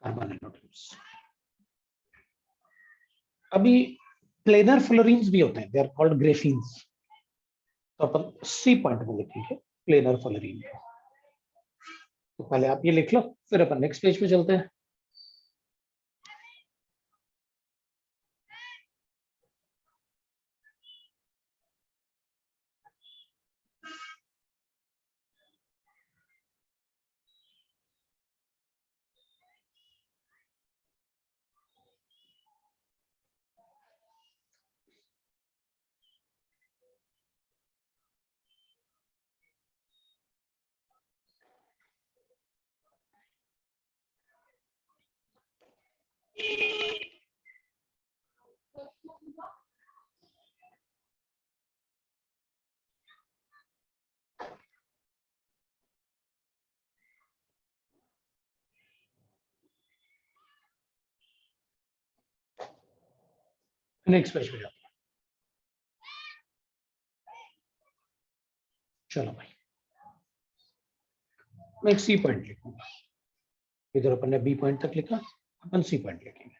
Carbon nanotubes. अभी प्लेनर फ्लोरीन्स भी होते हैं, दे आर कॉल्ड ग्रेफीन्स. तो अपन सी पॉइंट में लिखेंगे प्लेनर फ्लोरीन. तो पहले आप ये लिख लो, फिर अपन नेक्स्ट पेज पे चलते हैं. नेक्स्ट पेज पे जाते हैं। चलो भाई, मैं एक सी पॉइंट लिखूंगा। इधर अपन ने बी पॉइंट तक लिखा, अपन सी पॉइंट लिखेंगे।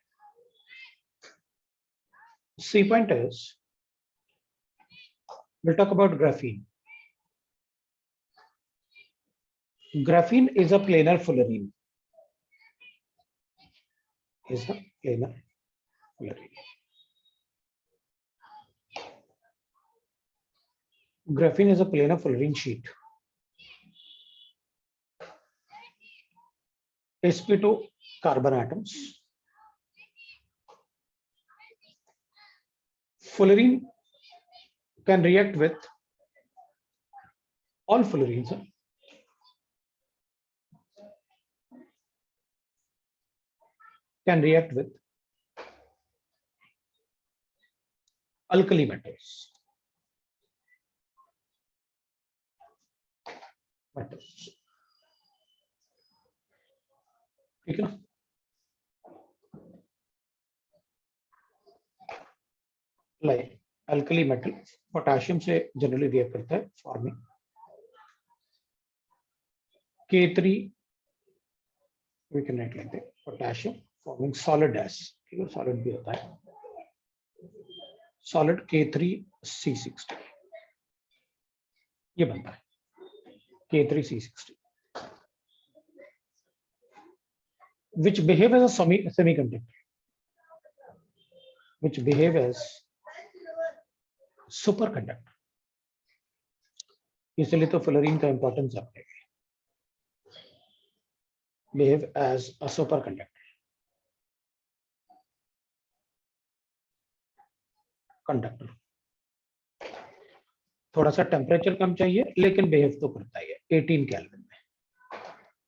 C point is, we'll talk about graphene. Graphene is a planar fullerene. Is a planar fullerene. Graphene is a planar fullerene sheet. sp2 carbon atoms. Fullerene can react with all fullerenes. Can react with alkali metals. ठीक है ना? लाइक अल्कली मेटल पोटेशियम से जनरली रिएक्ट करता है forming K3, we can write like that, potassium forming solid S, ठीक है, solid भी होता है, solid K3C60, ये बनता है K3C60, which behave as a semiconductor, which behave as superconductor. इसलिए तो फ्लोरीन का इंपॉर्टेंस आपने behave as a superconductor. Conductor थोड़ा सा टेम्परेचर कम चाहिए लेकिन बिहेव तो करता ही है 18 केल्विन में,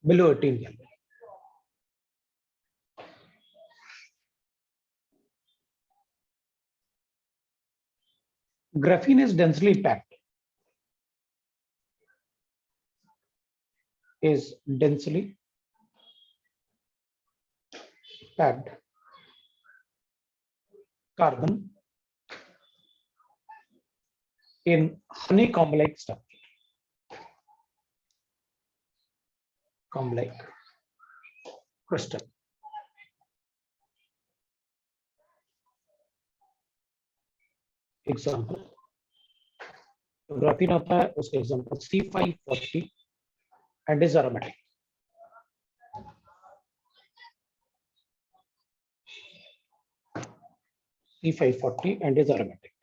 below 18 kelvin. Graphene is densely packed. Is densely packed carbon in honeycomb-like structure. Comb-like crystal. Example. Graphene होता है, उसका example C540 and is aromatic. C540 and is aromatic.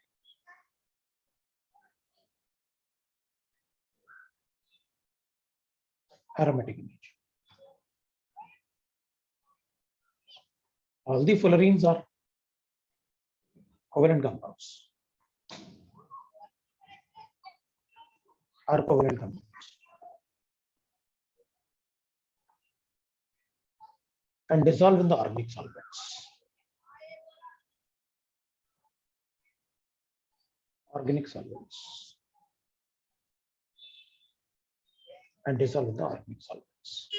Aromatic image. All the fullerenes are covalent compounds. Are covalent compounds. And dissolve in the organic solvents. Organic solvents. And dissolve in the organic solvents.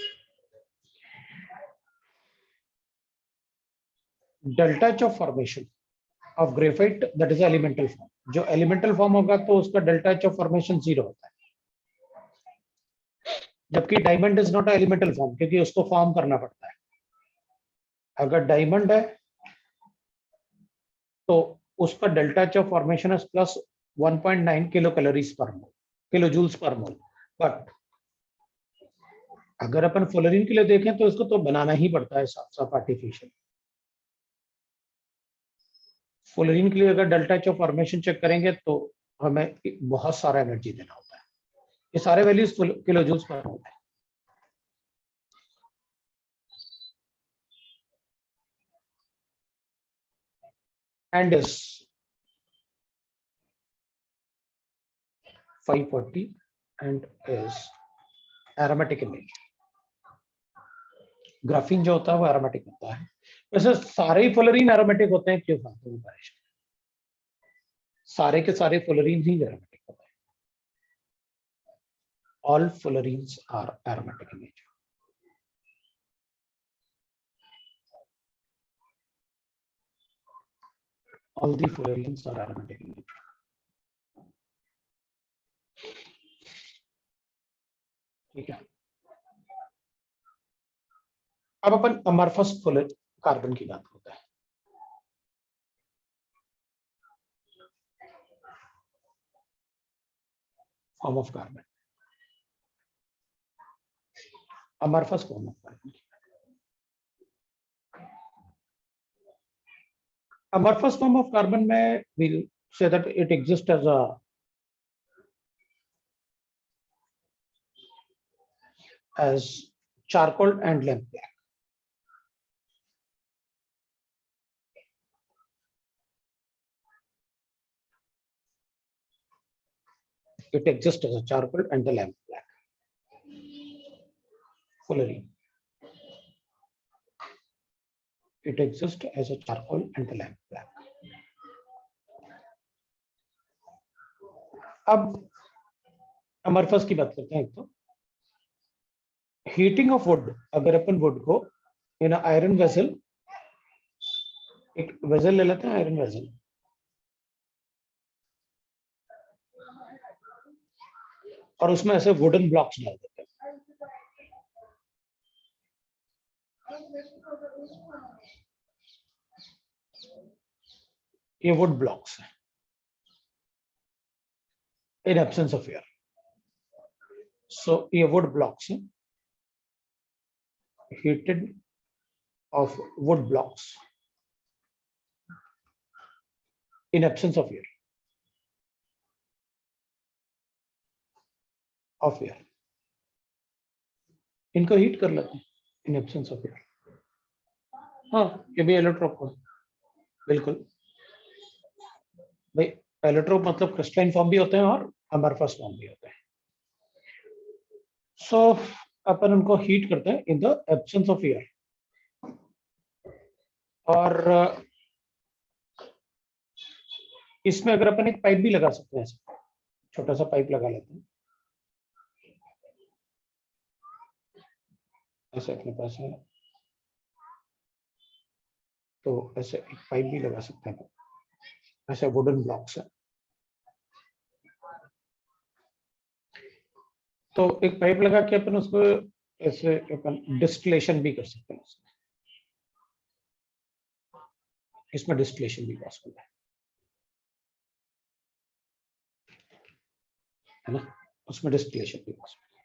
Delta H of formation of graphite, that is elemental form. जो elemental form होगा तो उसका delta H of formation 0 होता है, जबकि diamond is not elemental form क्योंकि उसको फॉर्म करना पड़ता है। अगर डायमंड है तो उसका डेल्टा एच ऑफ फॉर्मेशन है प्लस 1.9 किलो कैलोरीज पर मोल, kilo joules per mole. But अगर अपन फ्लोरीन के लिए देखें तो इसको तो बनाना ही पड़ता है साफ साफ आर्टिफिशियल। फ्लोरीन के लिए अगर delta H of formation check करेंगे तो हमें बहुत सारा एनर्जी देना होता है। ये सारे वैल्यूज किलो जूल्स पर मोल है। And is 540 and is aromatic in nature. Graphene जो होता है वो एरोमेटिक होता है। वैसे सारे ही फ्लोरीन एरोमेटिक होते हैं, क्यों फालतू में परेशान? सारे के सारे फ्लोरीन ही एरोमेटिक होते हैं। All fullerenes are aromatic in nature. all the furans are aromatically neutral. ठीक है, अब अपन अमरफस फुलेट कार्बन की बात करते हैं। Form of carbon, amorphous form of carbon. Amorphous form of carbon में we'll say that it exists as charcoal and lamp black. It exists as a charcoal and the lamp black. Fullerene. It exists as a charcoal and the lamp black. अब अमरफस की बात करते हैं। एक तो हीटिंग ऑफ वुड, अगर अपन वुड को इन आयरन वेसल, एक वेसल ले लेते हैं आयरन वेसल, और उसमें ऐसे वुडन ब्लॉक्स डाल देते हैं। ये वुड ब्लॉक्स है इन एब्सेंस ऑफ एयर। सो ये वुड ब्लॉक्स है, heated of wood blocks in absence of air. इनको हीट कर लेते हैं इन एब्सेंस ऑफ एयर। हाँ, ये भी एलोट्रोप है, बिल्कुल भाई। एलोट्रोप मतलब क्रिस्टलाइन फॉर्म भी होते हैं और अमरफस फॉर्म भी होते हैं। सो अपन उनको हीट करते हैं in the absence of air. और इसमें अगर अपन एक पाइप भी लगा सकते हैं, छोटा सा पाइप लगा लेते हैं, ऐसे अपने पास है तो ऐसे एक पाइप भी लगा सकते हैं। ऐसे वुडन ब्लॉक्स है, तो एक पाइप लगा के अपन उसको ऐसे अपन डिस्टिलेशन भी कर सकते हैं। इसमें डिस्टिलेशन भी पॉसिबल है ना, उसमें डिस्टिलेशन भी पॉसिबल है।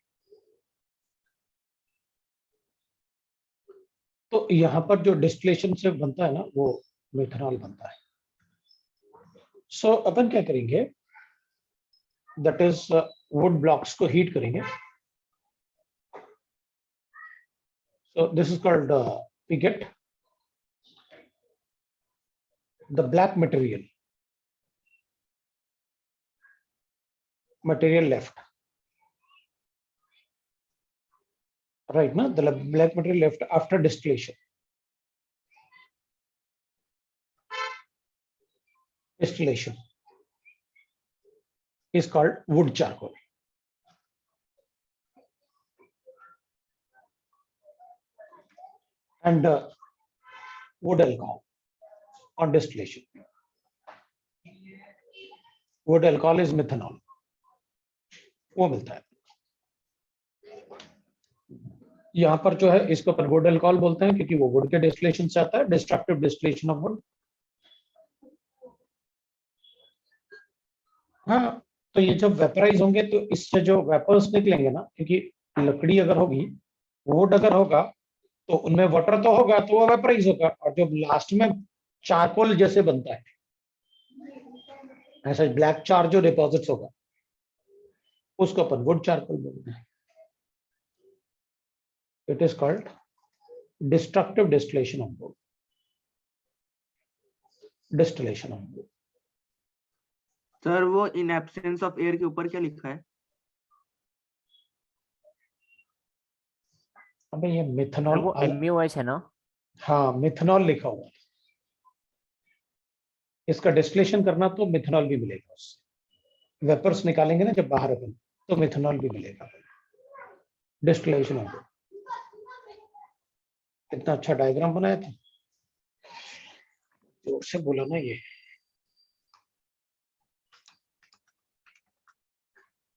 तो यहाँ पर जो डिस्टिलेशन से बनता है ना, वो मेथनॉल बनता है। सो अपन क्या करेंगे, दैट इज वुड ब्लॉक्स को हीट करेंगे। So this is called we get the black material left, right? No, the black material left after distillation. Distillation is called wood charcoal. And wood alcohol on distillation. Wood alcohol is methanol. वो मिलता है। यहाँ पर जो है इसको अपन वुड अल्कोहल बोलते हैं, क्योंकि वो वुड के डिस्टिलेशन से आता है, डिस्ट्रक्टिव डिस्टिलेशन ऑफ वुड। हाँ, तो ये जब वेपराइज होंगे तो इससे जो वेपर्स निकलेंगे ना, क्योंकि लकड़ी अगर होगी, वुड अगर होगा, तो उनमें वाटर तो होगा, तो वो वेपराइज होगा, और जब लास्ट में चारकोल जैसे बनता है, ऐसा ब्लैक चार जो डिपॉजिट्स होगा, उसको अपन वुड चारकोल बोलते हैं। It is called destructive distillation of would. Distillation of would. Sir वो इन एब्सेंस ऑफ एयर के ऊपर क्या लिखा है? अबे ये मिथनॉल, वो MUS है ना? हाँ, मिथनॉल लिखा हुआ है। इसका डिस्टिलेशन करना तो मिथनॉल भी मिलेगा, उससे वेपर्स निकालेंगे ना जब बाहर अपन, तो मिथनॉल भी मिलेगा। Distillation of would. इतना अच्छा डायग्राम बनाया था, जोर से बोला ना ये।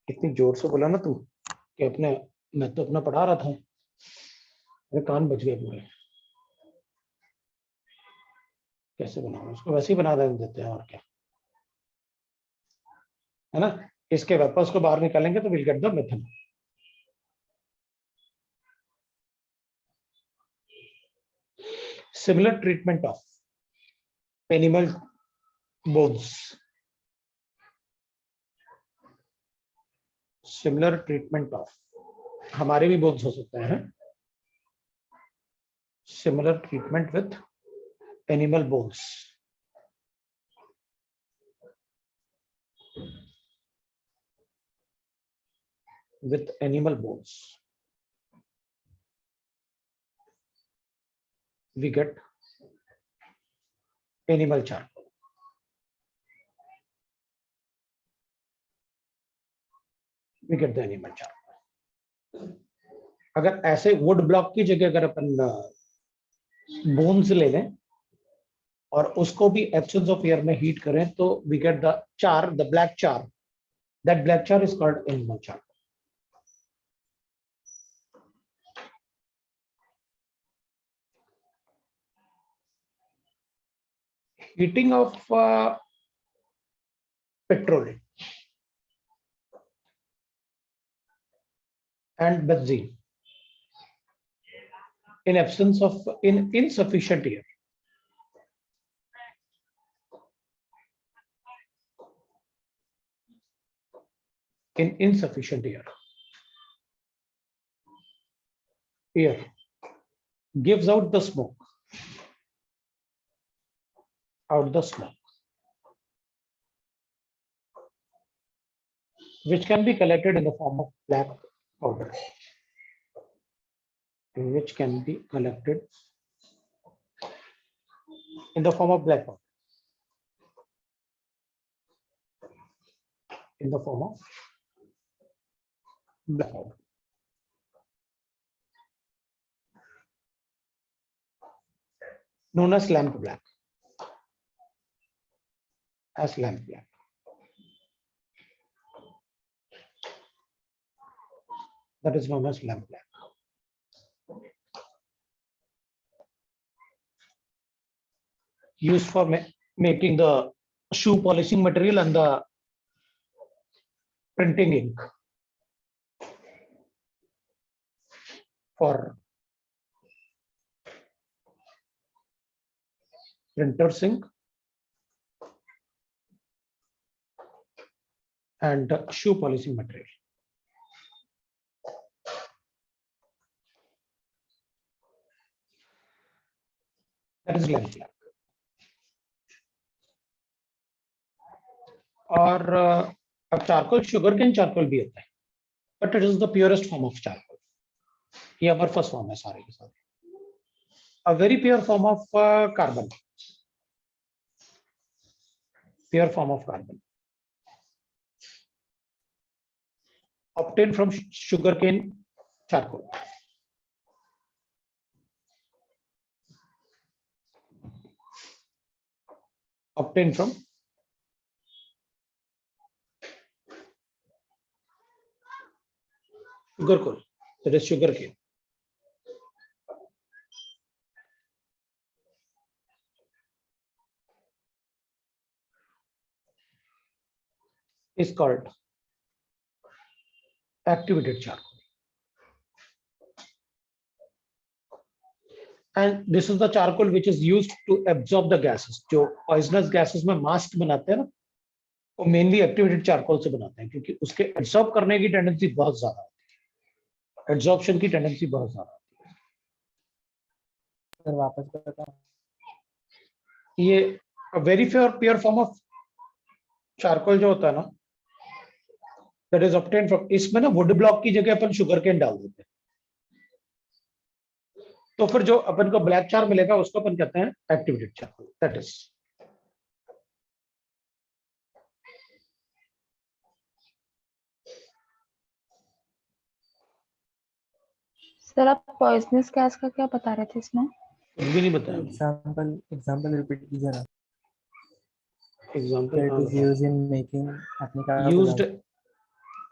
इतनी जोर से बोला ना तू कि अपने, मैं तो अपना पढ़ा रहा था, मेरे कान बज गए पूरे। कैसे बनाऊं इसको? वैसे ही बना देते हैं, और क्या है ना। इसके वेपर्स को बाहर निकालेंगे तो will get the methane. Similar treatment of animal bones, similar treatment of, हमारे भी बोन्स हो सकते हैं, similar treatment with animal bones. With animal bones, we get animal charcoal. We get the animal charcoal. अगर ऐसे वुड ब्लॉक की जगह अगर अपन बोन्स ले लें और उसको भी एब्सेंस ऑफ एयर में हीट करें तो we get the char, the black char. That black char is called animal charcoal. Heating of petrol and benzene in absence of insufficient air. In insufficient air gives out the smoke. Which can be collected in the form of black powder. Which can be collected in the form of black powder. In the form of black powder. Known as lamp black. As lamp black. That is known as lamp black. Used for making the shoe polishing material and the printing ink. For printers ink and shoe polishing material. That is lamp black. और अब चारकोल शुगर केन चारकोल भी होता है, but it is the purest form of charcoal. ये अमरफस फॉर्म है सारे के सारे. A very pure form of carbon. Pure form of carbon obtained from sugarcane charcoal. Obtained from sugar coal, that is sugarcane. Is called activated charcoal. And this is the charcoal which is used to absorb the gases. जो poisonous gases में mask बनाते हैं ना, वो mainly activated charcoal से बनाते हैं, क्योंकि उसके absorb करने की tendency बहुत ज्यादा होती है. Absorption की tendency बहुत ज्यादा होती है. सर वापस बताओ. ये very pure form of charcoal जो होता है ना, that is obtained from, इसमें ना वुड ब्लॉक की जगह अपन शुगर केन डाल देते हैं, तो फिर जो अपन को ब्लैक चार मिलेगा उसको अपन कहते हैं activated charcoal. That is sir आप पॉइजनस गैस का क्या बता रहे थे इसमें? कुछ भी नहीं बताया. एग्जांपल रिपीट कीजिए ना. Example it is used in making. आपने कहा used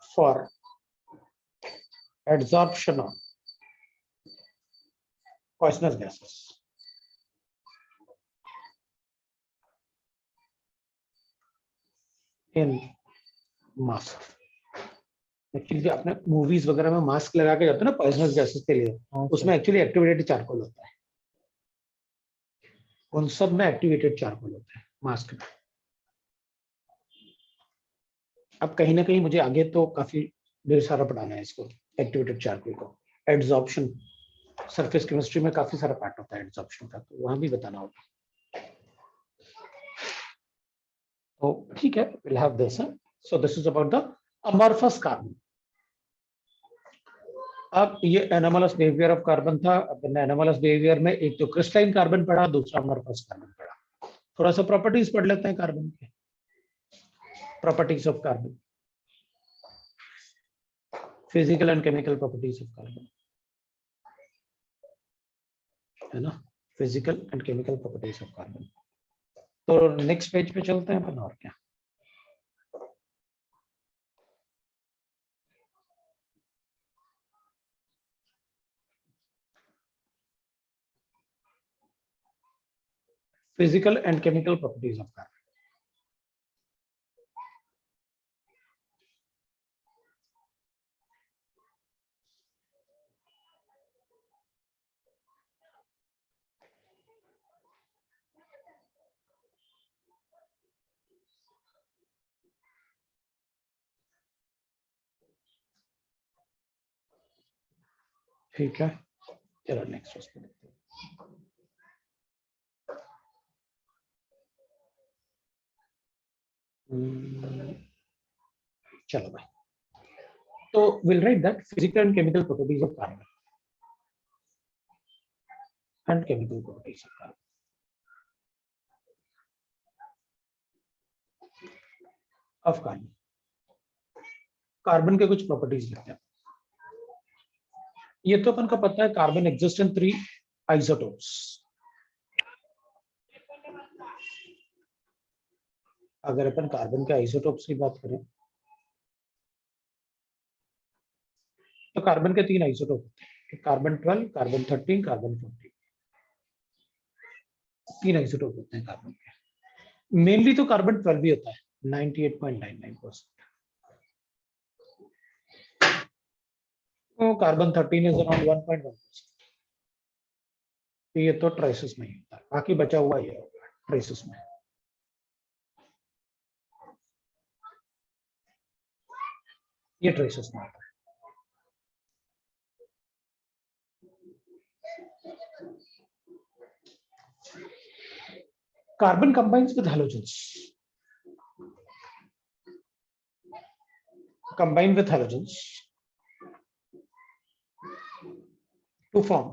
for adsorption of poisonous gases. In mask. Actually आपने मूवीज वगैरह में मास्क लगा के जाते हैं ना पॉइजनस गैसेस के लिए, उसमें एक्चुअली एक्टिवेटेड चारकोल होता है, उन सब में एक्टिवेटेड चारकोल होता है मास्क में। अब कहीं ना कहीं मुझे आगे तो काफी ढेर सारा पढ़ाना है इसको, एक्टिवेटेड चारकोल को। एडसॉर्प्शन सरफेस केमिस्ट्री में काफी सारा पार्ट होता है एडसॉर्प्शन का, तो वहां भी बताना होगा। तो ठीक है, we'll have this. So this is about the amorphous carbon. अब ये एनामलस बिहेवियर ऑफ कार्बन था। अब एनामलस बिहेवियर में एक तो क्रिस्टलाइन कार्बन पढ़ा, दूसरा अमॉर्फस कार्बन पढ़ा। थोड़ा सा प्रॉपर्टीज पढ़ लेते हैं कार्बन के, properties of carbon, physical and chemical properties of carbon, है ना, physical and chemical properties of carbon. तो नेक्स्ट पेज पे चलते हैं अपन, और क्या। Physical and chemical properties of carbon. ठीक है, चलो नेक्स्ट उसको देखते हैं। चलो भाई, तो will write that physical and chemical properties of carbon and chemical properties of carbon. Of carbon, carbon के कुछ प्रॉपर्टीज लिखते हैं। ये तो अपन को पता है, कार्बन एग्जिस्ट इन 3 आइसोटोप्स। अगर अपन कार्बन के आइसोटोप्स की बात करें तो कार्बन के 3 आइसोटोप होते हैं, कार्बन 12, कार्बन 13, कार्बन 14। 3 आइसोटोप होते हैं कार्बन के। मेनली तो कार्बन 12 भी होता है 98.99%। तो कार्बन 13 इज अराउंड 1.1%। ये तो ट्रेसेस में ही होता है, बाकी बचा हुआ ये होगा ट्रेसेस में। ये ट्रेसेस में आता है। Carbon combines with halogens. Combine with halogens to form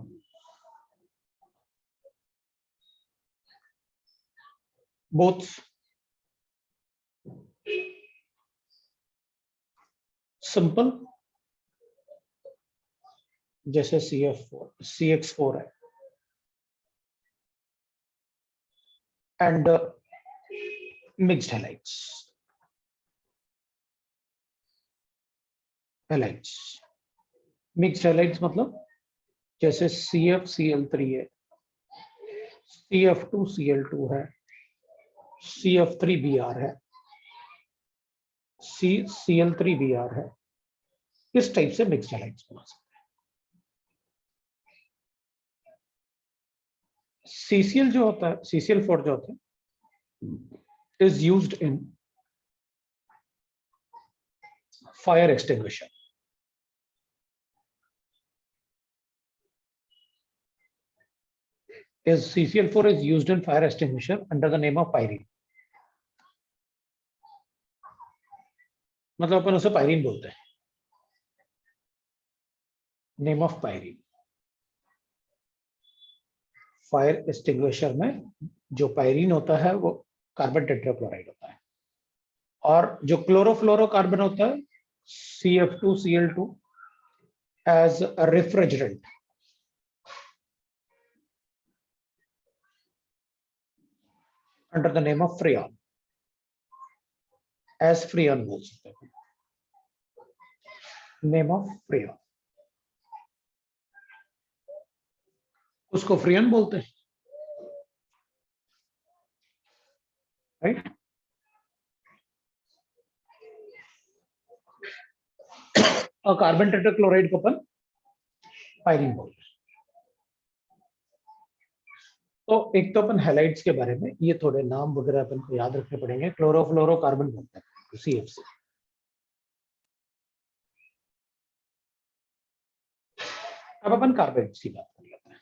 both simple, जैसे CF4, CX4 है, and mixed halides. Halides, mixed halides मतलब जैसे CFCl3 है, CF2Cl2 है, CF3Br है, CCl3Br है। इस टाइप से मिक्स्ड हलाइड्स बना सकते हैं। CCl जो होता है, CCl4 जो होता है, is used in fire extinguisher. CCl4 is used in fire extinguisher under the name of pyrene. मतलब अपन उसे पायरीन बोलते हैं, name of pyrene. Fire extinguisher में जो पायरीन होता है वो कार्बन टेट्राक्लोराइड होता है, और जो क्लोरोफ्लोरोकार्बन होता है CF2Cl2 as a refrigerant. Under the name of freon, as freon बोल सकते हैं। नेम ऑफ फ्रेयन, उसको फ्रेयन बोलते हैं, राइट। और कार्बन टेट्राक्लोराइड को अपन पायरीन बोलते हैं। तो एक तो अपन हैलाइड्स के बारे में, ये थोड़े नाम वगैरह अपन को याद रखने पड़ेंगे। क्लोरोफ्लोरोकार्बन बोलते हैं CFC। अब अपन कार्बाइड्स की बात कर लेते हैं।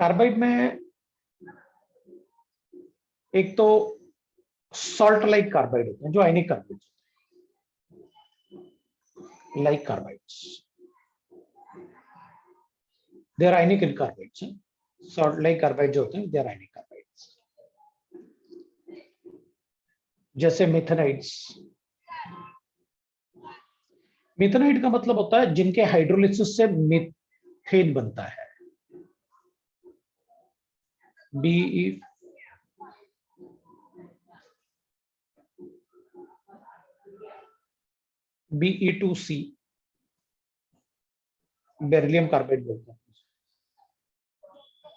कार्बाइड में एक तो सॉल्ट लाइक कार्बाइड होते हैं, जो ionic carbide like carbides, they are ionic in carbides. Salt like carbide जो होते हैं दे आर आयनिक कार्बाइड्स, जैसे मेथेनाइड्स। मेथेनाइड का मतलब होता है जिनके हाइड्रोलिसिस से मीथेन बनता है, BE2C, बेरिलियम कार्बाइड बोलते हैं।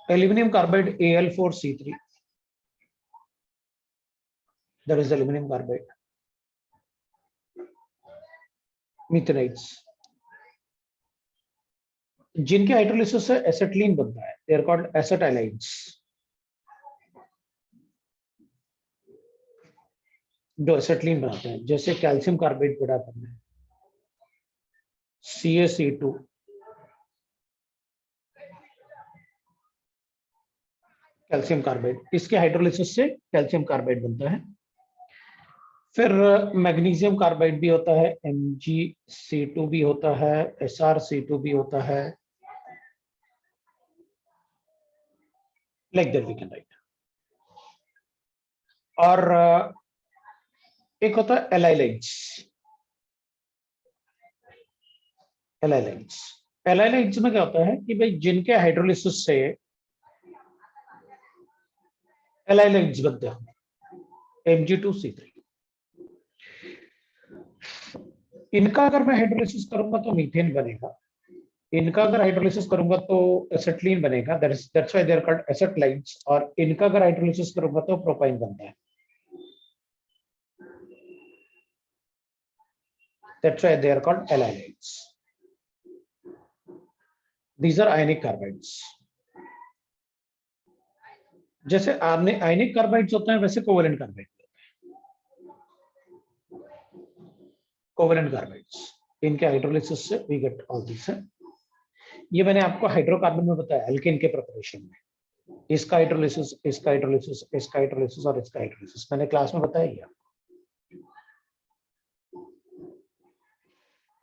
Aluminium carbide Al4C3, that is aluminum carbide. Methanides, जिनके हाइड्रोलिसिस से एसिटिलीन बनता है, they are called acetylides, जो एसिटिलीन बनाते हैं। जैसे कैल्शियम कार्बाइड पढ़ा हमने, CaC2, कैल्शियम कार्बाइड, इसके हाइड्रोलिसिस से कैल्शियम कार्बाइड बनता है। फिर मैग्नीशियम कार्बाइड भी होता है, MgC2 भी होता है, SrC2 भी होता है, like that we can write. और एक होता है एलाइलाइड्स। एलाइलाइड्स में क्या होता है कि भाई जिनके हाइड्रोलिसिस से एलाइलाइड्स बनते हैं, Mg2C3, इनका अगर मैं हाइड्रोलिसिस करूंगा तो मीथेन बनेगा, इनका अगर हाइड्रोलिसिस करूंगा तो एसिटिलीन बनेगा, that's why they are called acetides. और इनका अगर हाइड्रोलिसिस करूंगा तो प्रोपाइन बनता है, that's why they are called allylides. These are ionic carbides. जैसे आयनिक कार्बाइड्स होते हैं वैसे कोवेलेंट कार्बाइड, कोवेलेंट कार्बाइड्स, इनके हाइड्रोलिसिस से वी गेट ऑल दिस। ये मैंने आपको हाइड्रोकार्बन में बताया, एल्केन के प्रिपरेशन में, इसका हाइड्रोलिसिस, इसका हाइड्रोलिसिस, इसका हाइड्रोलिसिस और इसका हाइड्रोलिसिस मैंने क्लास में बताया ही।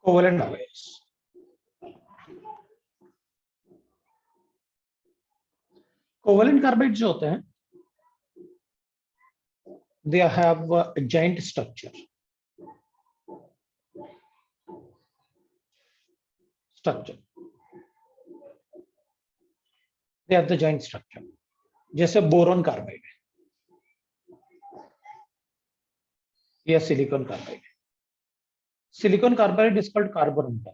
कोवेलेंट कार्बाइड्स, कोवेलेंट कार्बाइड्स जो होते हैं they have joint structure, they have the joint structure. जैसे बोरॉन कार्बाइड है या सिलिकॉन कार्बाइड है। Silicon carbide is called carborundum,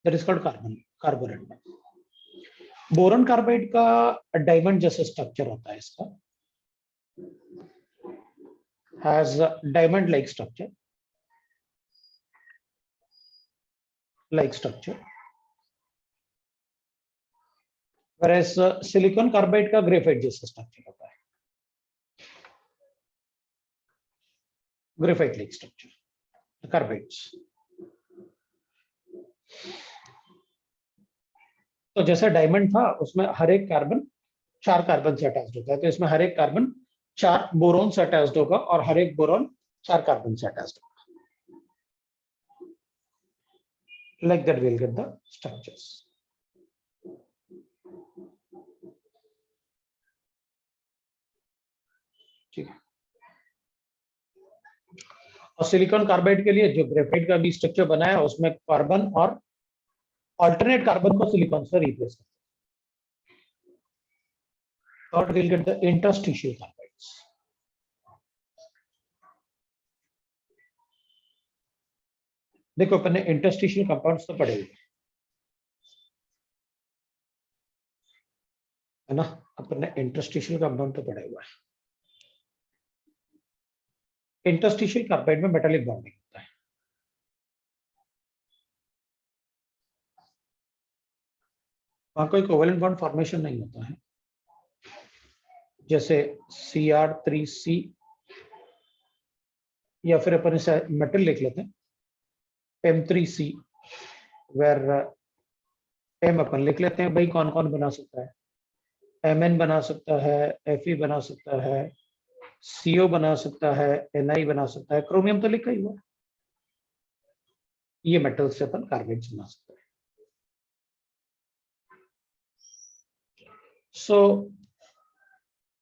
that is called carborundum. Boron carbide का डायमंड जैसा स्ट्रक्चर होता है, इसका has diamond like structure, whereas silicon carbide का ग्रेफाइट जैसा स्ट्रक्चर होता है, ग्रेफाइट लाइक स्ट्रक्चर कार्बाइड्स। तो जैसे डायमंड था उसमें हर एक कार्बन 4 कार्बन से अटैच्ड होता है, तो इसमें हर एक कार्बन 4 बोरॉन से अटैच्ड होगा और हर एक बोरॉन 4 कार्बन से अटैच्ड होगा। Like that we'll get the structures. ठीक है। और सिलिकॉन कार्बाइड के लिए जो ग्रेफाइट का भी स्ट्रक्चर बनाया उसमें कार्बन और अल्टरनेट कार्बन को सिलिकॉन से रिप्लेस करते हैं। Third, we'll get the interstitial carbides. देखो अपन ने इंटरस्टिशियल कंपाउंड्स तो पढ़े हुए है ना, अपन ने इंटरस्टिशियल कंपाउंड तो पढ़ा हुआ है। इंटरस्टिशियल कार्बाइड में मेटालिक बॉन्डिंग होता है। वहां कोई कोवेलेंट बॉन्ड फॉर्मेशन नहीं होता है, जैसे Cr3C, या फिर अपन इसे मेटल लिख लेते हैं M3C, वेर M अपन लिख लेते हैं भाई कौन कौन बना सकता है, Mn बना सकता है, Fe बना सकता है, CO बना सकता है, Ni बना सकता है, क्रोमियम तो लिखा ही हुआ। ये मेटल से अपन कार्बाइड बना सकते हैं। So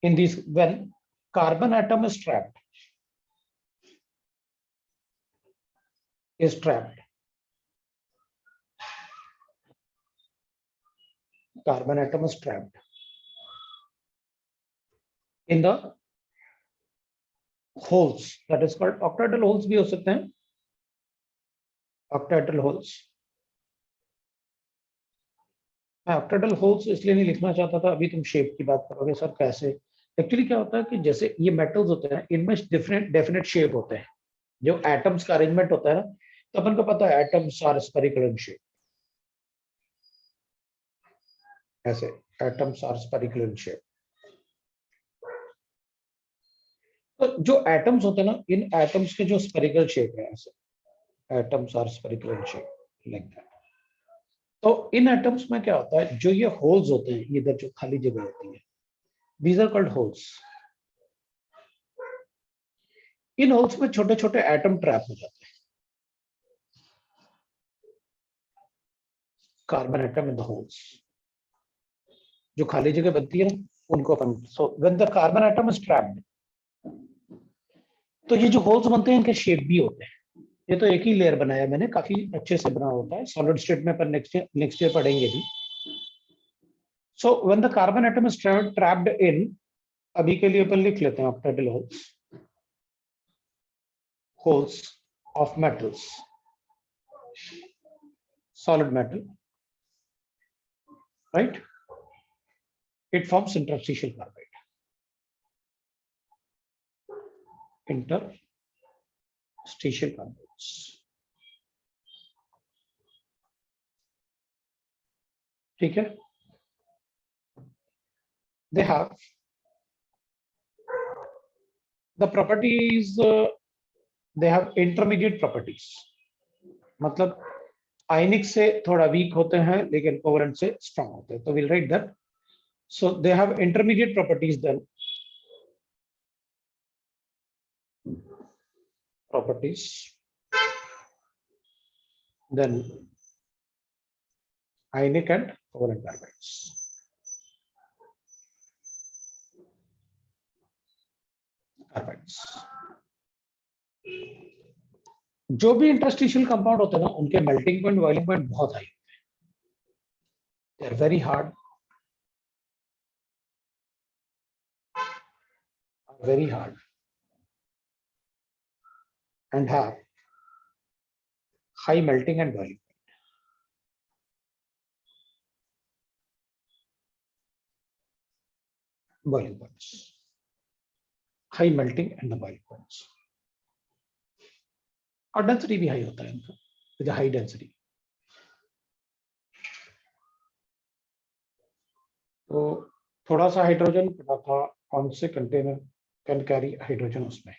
in this, when carbon atom is trapped, carbon atom is trapped in the holes, that is called octahedral holes भी हो सकते हैं, octahedral holes। मैं octahedral holes इसलिए नहीं लिखना चाहता था, अभी तुम शेप की बात करोगे सर कैसे। एक्चुअली क्या होता है कि जैसे ये मेटल्स होते हैं, इनमें डेफिनेट शेप होते हैं। जो एटम्स का अरेंजमेंट होता है ना, तो अपन को पता है atoms are spherical in shape, ऐसे atoms are spherical in shape. तो जो एटम्स होते हैं ना, इन एटम्स के जो स्फेरिकल शेप है, ऐसे atoms are spherical in shape like that. तो इन एटम्स में क्या होता है, जो ये होल्स होते हैं, इधर जो खाली जगह होती है, these are called holes। इन होल्स में छोटे छोटे एटम ट्रैप हो जाते हैं, carbon atom in the holes. जो खाली जगह बनती है ना, उनको अपन, so when the carbon atom is trapped, तो ये जो होल्स बनते हैं इनके शेप भी होते हैं। ये तो एक ही लेयर बनाया मैंने, काफी अच्छे से बना होता है, सॉलिड स्टेट में अपन नेक्स्ट ईयर पढ़ेंगे भी। सो when the carbon atom is trapped in, अभी के लिए अपन लिख लेते हैं octahedral holes of metals, solid metal, right? It forms interstitial carbide, interstitial carbides। ठीक है, they have the properties, they have intermediate properties, मतलब आयनिक से थोड़ा वीक होते हैं लेकिन कोवेलेंट से स्ट्रांग होते हैं। तो we'll write that, so they have intermediate properties, then ionic and covalent carbides। जो भी इंटरस्टिशियल कंपाउंड होते हैं ना, उनके मेल्टिंग पॉइंट, बॉइलिंग पॉइंट बहुत हाई होते हैं। They are very hard, and have high melting and boiling points, high melting and the boiling points, और डेंसिटी भी हाई होता है इनका, विद हाई डेंसिटी। तो थोड़ा सा हाइड्रोजन पता था, कौन से कंटेनर कैन कैरी हाइड्रोजन, उसमें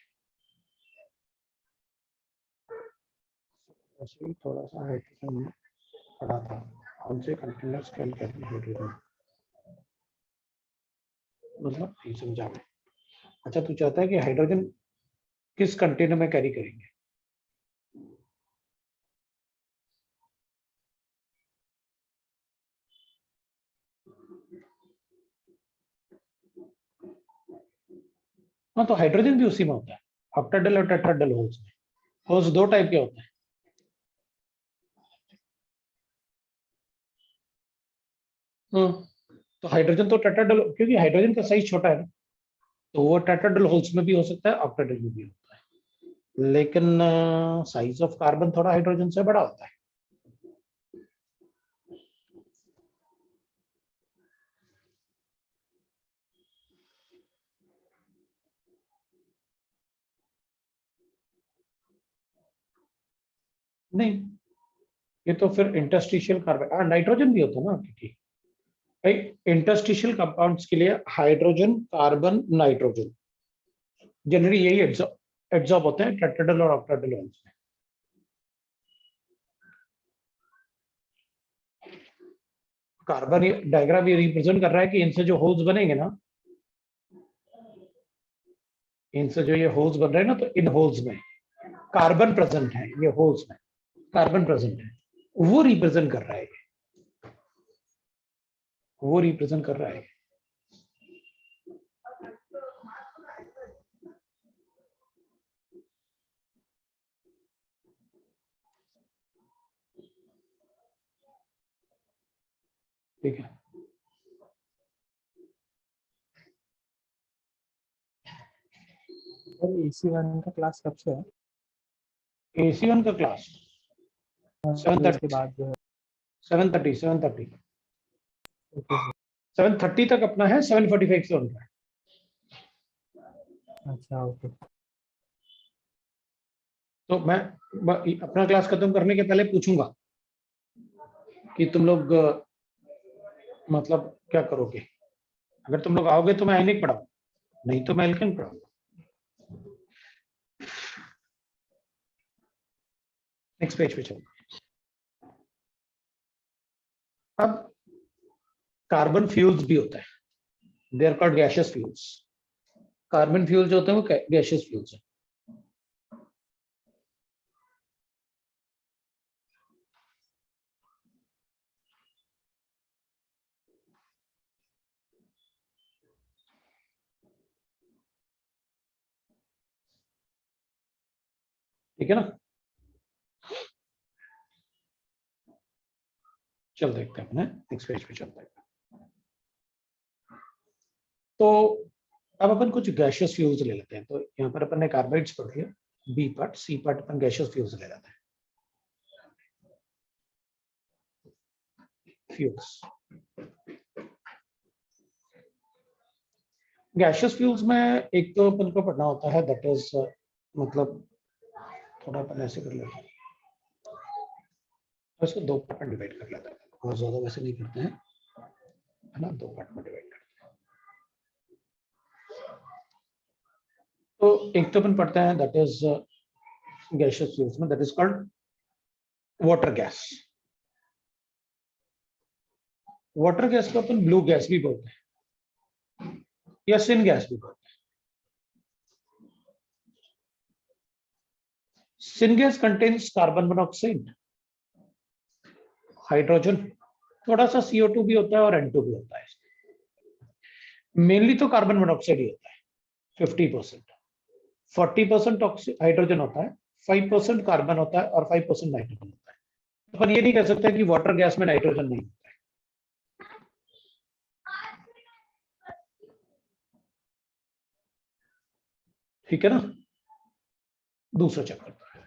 थोड़ा सा हाइड्रोजन पढ़ा था, कौन से कंटेनर्स कैन कैरी हाइड्रोजन, मतलब नहीं समझा मैं। अच्छा, तू चाहता है कि हाइड्रोजन किस कंटेनर में कैरी करेंगे? हाँ, तो हाइड्रोजन भी उसी में होता है, ऑक्टाहेड्रल और टेट्राहेड्रल होल्स में। होल्स दो टाइप के होते हैं, तो हाइड्रोजन तो टेट्राहेड्रल, क्योंकि हाइड्रोजन का साइज छोटा है ना, तो वो टेट्राहेड्रल होल्स में भी हो सकता है, ऑक्टाहेड्रल में भी होता है, लेकिन साइज ऑफ कार्बन थोड़ा हाइड्रोजन से बड़ा होता है। नहीं, ये तो फिर इंटरस्टिशियल कार्बन, नाइट्रोजन भी होता है ना, क्योंकि भाई इंटरस्टिशियल कंपाउंड्स के लिए हाइड्रोजन, कार्बन, नाइट्रोजन जनरली यही एब्जॉर्ब होते हैं टेट्राहेड्रल और ऑक्टाहेड्रल होल्स में। कार्बन डायग्राम ये रिप्रेजेंट कर रहा है कि इनसे जो होल्स बनेंगे ना, इनसे जो ये होल्स बन रहे हैं ना, तो इन होल्स में कार्बन प्रेजेंट है, ये होल्स में कार्बन प्रेजेंट है, वो रिप्रेजेंट कर रहा है, वो रिप्रेजेंट कर रहा है। ठीक है, सर AC1 का क्लास कब से है? AC1 का क्लास 7:30 के बाद जो है 7:30 7:30 तक अपना है, 7:45 से उनका है। अच्छा ओके। तो मैं अपना क्लास खत्म करने के पहले पूछूंगा कि तुम लोग मतलब क्या करोगे। अगर तुम लोग आओगे तो मैं आयनिक पढ़ाऊँ, नहीं तो मैं एल्केन पढ़ाऊंगा। नेक्स्ट पेज पे चलो। अब कार्बन फ्यूल्स भी होता है, they are called gaseous fuels. Carbon fuel जो होते हैं वो गैसियस फ्यूल्स है। ठीक है ना, चल देखते हैं, नेक्स्ट पेज पे चलते हैं। तो अब अपन कुछ गैसियस फ्यूल्स ले लेते हैं। तो यहाँ पर अपन ने कार्बाइड्स पढ़ लिया, बी पार्ट, सी पार्ट अपन गैसियस फ्यूल्स ले लेते हैं। फ्यूल्स, गैसियस फ्यूल्स में एक तो अपन को पढ़ना होता है, दैट इज मतलब थोड़ा अपन ऐसे कर लेते हैं, तो इसको दो पार्ट में डिवाइड कर लेते हैं, बहुत ज्यादा वैसे नहीं करते हैं, है ना, दो पार्ट में डिवाइड करते हैं। तो एक तो अपन पढ़ते हैं दैट इज गैसियस फ्यूल्स में, that is called water gas. Water gas को अपन ब्लू गैस भी बोलते हैं या सिन गैस भी बोलते हैं। Syn gas contains carbon monoxide, hydrogen, थोड़ा सा CO2 भी होता है और N2 भी होता है। मेनली तो कार्बन मोनोऑक्साइड ही होता है 50%, 40% हाइड्रोजन होता है, 5% कार्बन होता है और 5% नाइट्रोजन होता है। अपन ये नहीं कह सकते कि वाटर गैस में नाइट्रोजन नहीं होता है। ठीक है ना, दूसरा चेक करते हैं,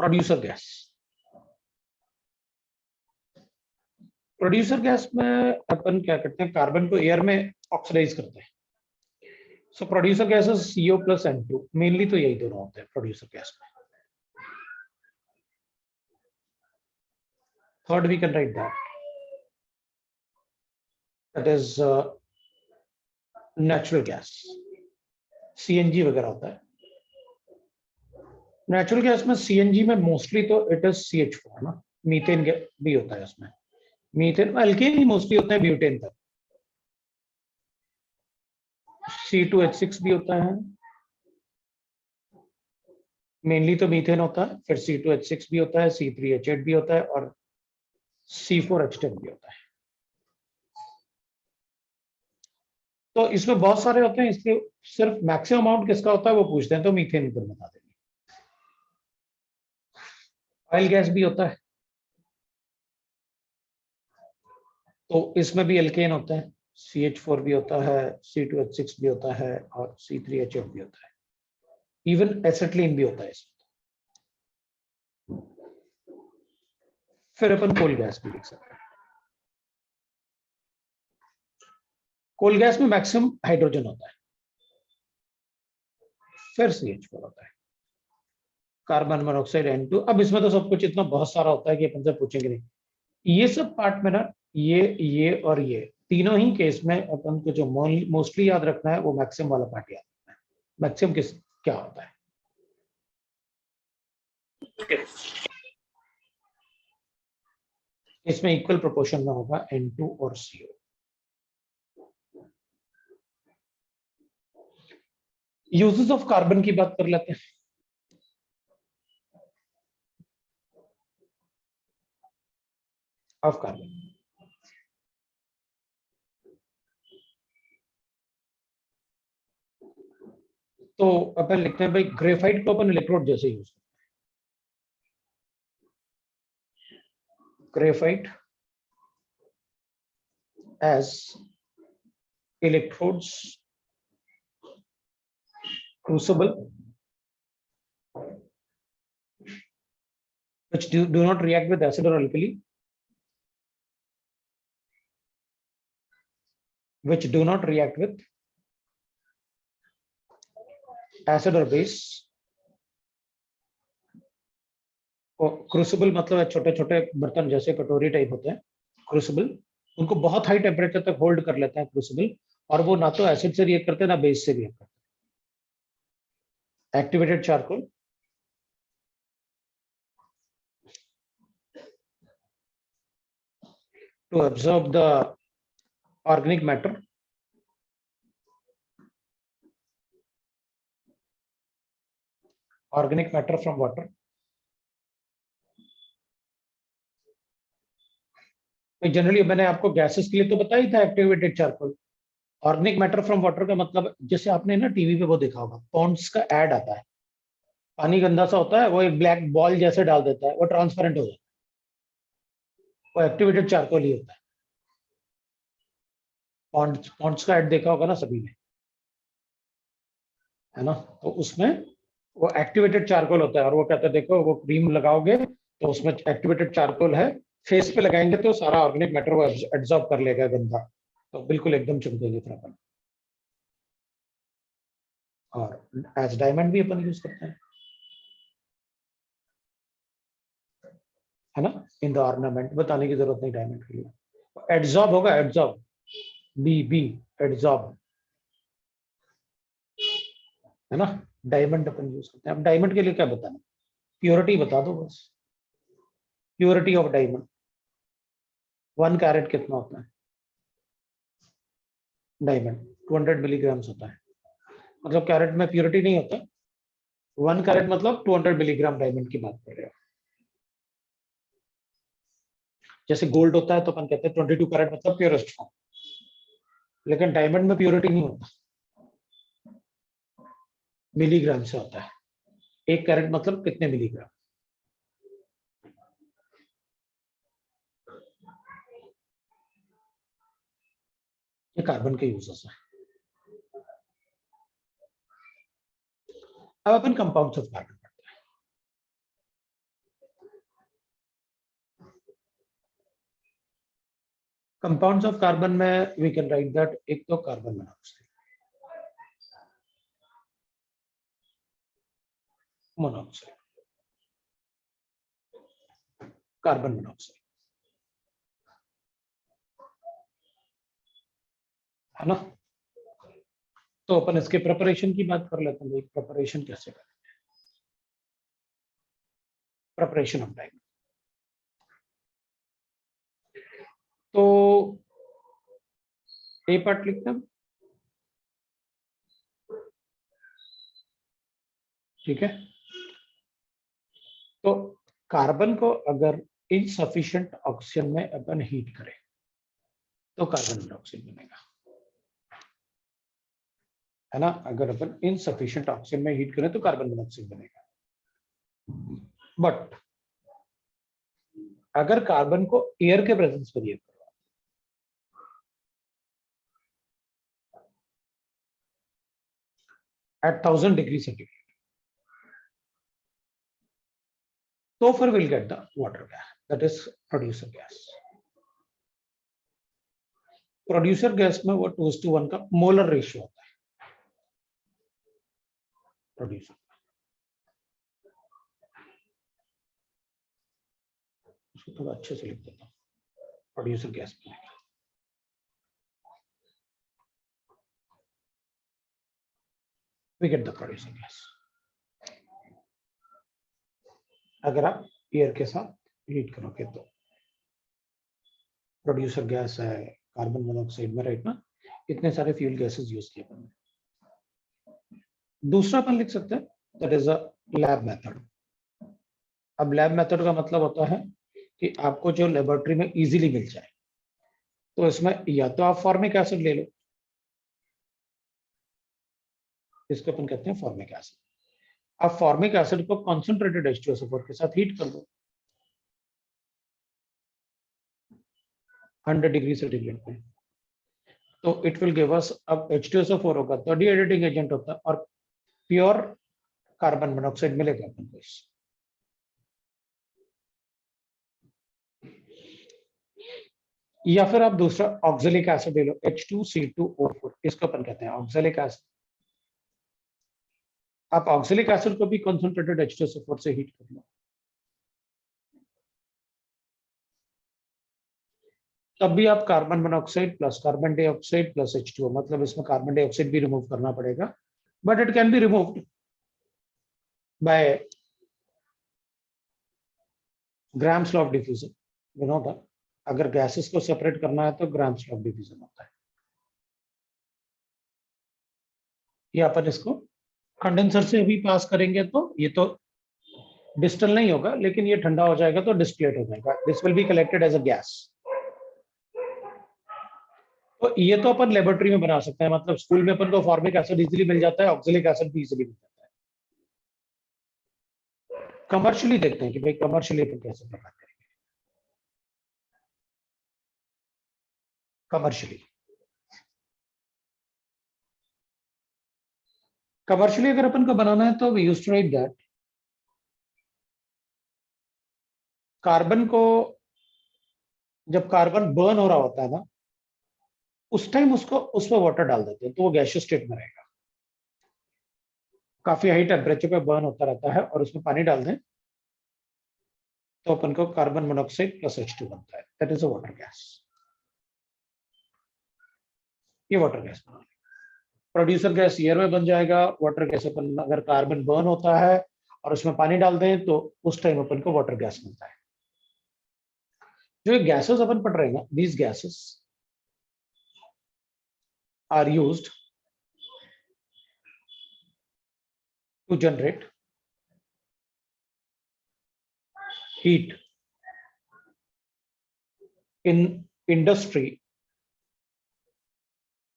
प्रोड्यूसर गैस। प्रोड्यूसर गैस में अपन क्या करते हैं, कार्बन को एयर में ऑक्सीडाइज करते हैं। So producer gas is CO plus N2, mainly तो यही दोनों होते हैं प्रोड्यूसर गैस में। Third we can write that is natural gas, CNG वगैरह होता है। नेचुरल गैस में CNG में मोस्टली तो इट इज CH4 ना, मीथेन भी होता है उसमें, मीथेन अल्केन ही मोस्टली होता है, ब्यूटेन तक। C2H6 भी होता है, मेनली तो मीथेन होता है, फिर C2H6 भी होता है, C3H8 भी होता है और C4H10 भी होता है। तो इसमें बहुत सारे होते हैं, इसलिए सिर्फ मैक्सिमम अमाउंट किसका होता है वो पूछते हैं, तो मीथेन ऊपर बता देंगे। ऑयल गैस भी होता है, तो इसमें भी एल्केन होता है, CH4 भी होता है, C2H6 भी होता है और C3H8 भी होता है, इवन एसिटिलीन भी होता है इसमें। फिर अपन कोल गैस भी लिख सकते हैं। कोल गैस में मैक्सिमम हाइड्रोजन होता है, फिर CH4 होता है, कार्बन मोनोऑक्साइड N2। अब इसमें तो सब कुछ इतना बहुत सारा होता है कि अपन से पूछेंगे नहीं। ये सब पार्ट में ना, ये और ये तीनों ही केस में अपन को जो मोस्टली याद रखना है वो मैक्सिमम वाला पार्ट याद रखना है। मैक्सिमम किस क्या होता है? इसमें इक्वल प्रोपोर्शन में होगा N2 और CO। यूजेस ऑफ कार्बन की बात कर लेते हैं। ऑफ कार्बन, तो अपन लिखते हैं भाई ग्रेफाइट को अपन इलेक्ट्रोड जैसे यूज करते हैं। Graphite as electrodes, crucible which do not react with acid or alkali, which do not react with acid or base। और क्रूसिबल मतलब है छोटे छोटे बर्तन जैसे कटोरी टाइप होते हैं क्रूसिबल, उनको बहुत हाई टेम्परेचर तक होल्ड कर लेते हैं क्रूसिबल, और वो ना तो एसिड से रिएक्ट करते हैं ना बेस से रिएक्ट करते हैं। Activated charcoal, to absorb the organic matter, from water। Generally मैंने आपको गैसेस के लिए तो बताया ही था activated charcoal. Organic matter from water का मतलब जैसे आपने ना टीवी पे वो देखा होगा, पॉन्ड्स का ऐड आता है, पानी गंदा सा होता है, वो एक ब्लैक बॉल जैसे डाल देता है, वो ट्रांसपेरेंट हो जाता है, वो एक्टिवेटेड चारकोल ही होता है। पॉन्ड्स का ऐड देखा होगा ना सभी ने, है ना? तो उसमें वो एक्टिवेटेड चारकोल होता है, और वो कहता है देखो वो क्रीम लगाओगे तो उसमें एक्टिवेटेड चारकोल है, फेस पे लगाएंगे तो सारा ऑर्गेनिक मैटर वो एब्जॉर्ब कर लेगा गंदा, तो बिल्कुल एकदम चमकेंगे फिर अपन। और एज डायमंड भी अपन यूज करते हैं, है ना? इन द ऑर्नामेंट, बताने की जरूरत नहीं डायमंड के लिए। एड्सॉर्ब होगा, एड्सॉर्ब, बी एड्सॉर्ब, है ना? डायमंड अपन यूज करते हैं। अब डायमंड के लिए क्या बताना, प्योरिटी बता दो बस। प्योरिटी ऑफ डायमंड, 1 कैरेट कितना होता है? डायमंड 200 मिलीग्राम होता है, मतलब कैरेट में प्योरिटी नहीं होता। 1 कैरेट मतलब 200 मिलीग्राम डायमंड की बात कर रहे हो। जैसे गोल्ड होता है तो अपन कहते हैं 22 कैरेट मतलब प्योरेस्ट फॉर्म, लेकिन डायमंड में प्योरिटी नहीं होता, मिलीग्राम से होता है। 1 कैरेट मतलब कितने मिलीग्राम? ये कार्बन के यूजेस है। अब अपन कंपाउंड्स ऑफ कार्बन पढ़ते हैं। कंपाउंड्स ऑफ कार्बन में वी कैन राइट दैट, एक तो कार्बन मोनोऑक्साइड, कार्बन मोनोऑक्साइड, है ना? तो अपन इसके प्रिपरेशन की बात कर लेते हैं। प्रिपरेशन कैसे करें? प्रिपरेशन ऑफ डायमंड, तो ए पार्ट लिखते हैं, ठीक है? तो कार्बन को अगर इनसफिशिएंट ऑक्सीजन में अपन हीट करें तो कार्बन मोनोऑक्साइड बनेगा, है ना? अगर अपन इनसफिशिएंट ऑक्सीजन में हीट करें तो कार्बन मोनोऑक्साइड बनेगा। बट अगर कार्बन को एयर के प्रेजेंस में हीट करो at 1000 degree centigrade. तो फिर we'll get the water gas, that is producer gas. Producer gas में वो 2:1 का मोलर रेशियो होता है प्रोड्यूसर। उसको थोड़ा अच्छे से लिख देता हूँ प्रोड्यूसर गैस में। We get the producer gas. अगर आप एयर के साथ हीट करोगे तो प्रोड्यूसर गैस है कार्बन मोनोऑक्साइड में, राइट ना, इतने सारे फ्यूल गैसेस यूज किए अपन ने। दूसरा अपन लिख सकते हैं that is a lab method. अब लैब मेथड का मतलब होता है कि आपको जो लेबोरेटरी में इजीली मिल जाए, तो इसमें या तो आप फॉर्मिक एसिड ले लो, इसको अपन कहते हैं फॉर्मिक एसिड। आप फॉर्मिक एसिड को कॉन्सेंट्रेटेड H2SO4 के साथ हीट कर दो 100 डिग्री सेंटीग्रेड पे, तो इट विल गिव अस, अब H2SO4 होगा तो डीएडिटिंग एजेंट होता है और प्योर कार्बन मोनोऑक्साइड मिलेगा अपन को। या फिर आप दूसरा ऑक्सैलिक एसिड ले लो H2C2O4, इसको अपन कहते हैं ऑक्सैलिक एसिड। आप ऑक्सैलिक एसिड को भी कॉन्सेंट्रेटेड H2SO4 से हीट कर लो, तब भी आप carbon monoxide plus carbon dioxide plus H2O, मतलब इसमें कार्बन डाइऑक्साइड भी रिमूव करना पड़ेगा, but it can be removed by grams law of diffusion. You know that अगर गैसेस को सेपरेट करना है तो ग्राम्स लॉ ऑफ डिफ्यूजन होता है। ये अपन इसको कंडेंसर से भी पास करेंगे तो ये तो डिस्टिल नहीं होगा, लेकिन ये ठंडा हो जाएगा तो डिस्टिलेट हो जाएगा, this will be collected as a gas. तो ये तो अपन लेबोरेटरी में बना सकते हैं, मतलब स्कूल में अपन को फॉर्मिक एसिड इजीली मिल जाता है, ऑक्सैलिक एसिड भी इजीली मिल जाता है। कमर्शियली देखते हैं कि भाई कमर्शियली अपन कैसे प्रकार करेंगे। कमर्शियली अगर अपन को बनाना है तो we used to write that carbon को, जब कार्बन बर्न हो रहा होता है ना, उस टाइम उसको उसमें वाटर डाल देते हैं तो वो गैसियस स्टेट में रहेगा। काफी हाई टेम्परेचर पे बर्न होता रहता है और उसमें पानी डाल दें तो अपन को कार्बन मोनोऑक्साइड प्लस H2 बनता है, that is a water gas. ये वाटर गैस बना। प्रोड्यूसर गैस एयर में बन जाएगा, वाटर गैस अपन अगर कार्बन बर्न होता है और उसमें पानी डाल दें तो उस टाइम अपन को वाटर गैस मिलता है। जो गैसेस अपन पढ़ रहे हैं ना, these gases are used to generate heat in industry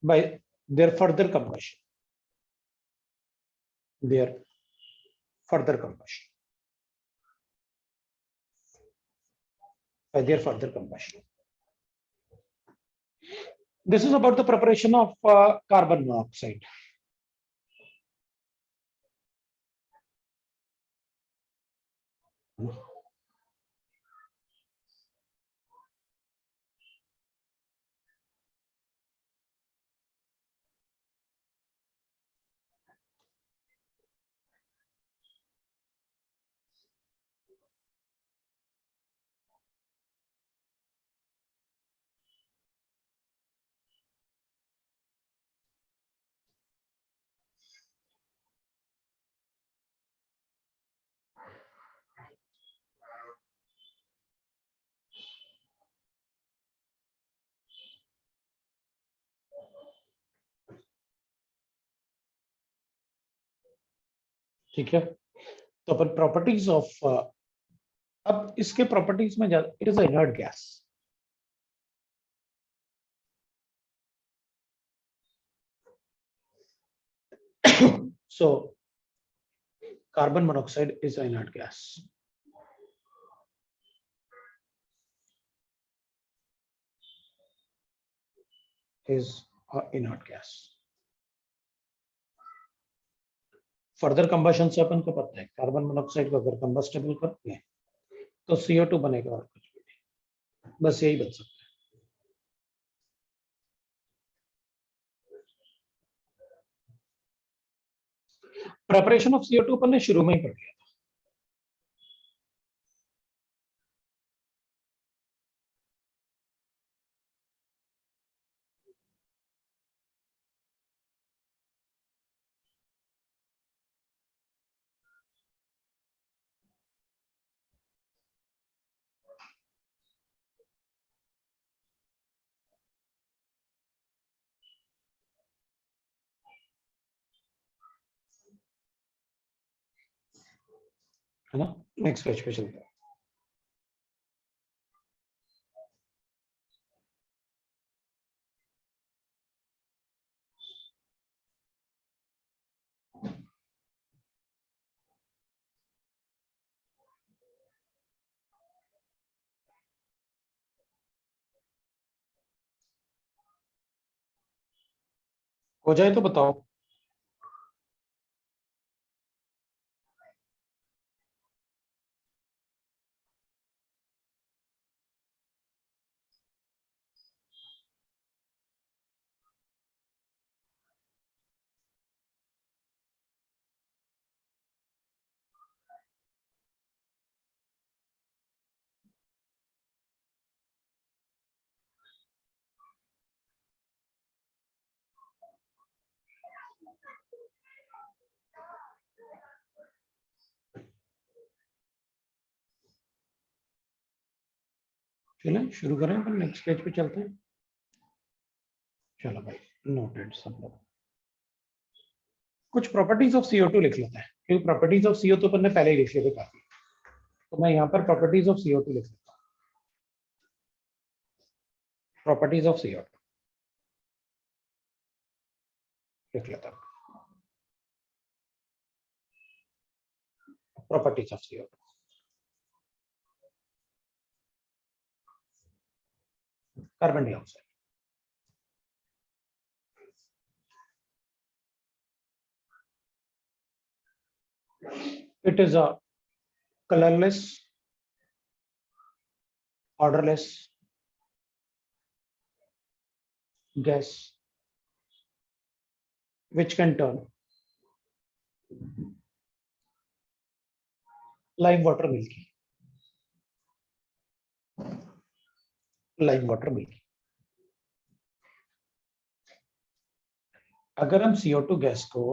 by their further combustion. By their further combustion. This is about the preparation of carbon monoxide. ठीक है, तो अपन प्रॉपर्टीज ऑफ, अब इसके प्रॉपर्टीज में it is a inert gas. So carbon monoxide is an inert gas. Is an inert gas. Further combustion से अपन को पता है कार्बन मोनोऑक्साइड को अगर कंबस्टेबल करते हैं तो CO2 बनेगा और कुछ भी नहीं, बस यही बन सकता है। प्रिपरेशन ऑफ CO2 अपन ने शुरू में ही पढ़ लिया था। है ना, नेक्स्ट पेज पे चलते हैं। हो जाए तो बताओ। चलें शुरू करें, अपन नेक्स्ट पेज पे चलते हैं। चलो भाई, नोटेड सब लोग। कुछ प्रॉपर्टीज ऑफ CO2 लिख लेते हैं, क्योंकि प्रॉपर्टीज ऑफ CO2 अपन ने पहले ही लिख लिए थे काफी, तो मैं यहाँ पर प्रॉपर्टीज ऑफ CO2 लिख लेता हूँ। प्रॉपर्टीज ऑफ CO2 लिख लेता हूँ। Properties of CO2, carbon dioxide, it is a colorless, odorless gas which can turn lime water milky, lime water milky। अगर हम CO2 गैस को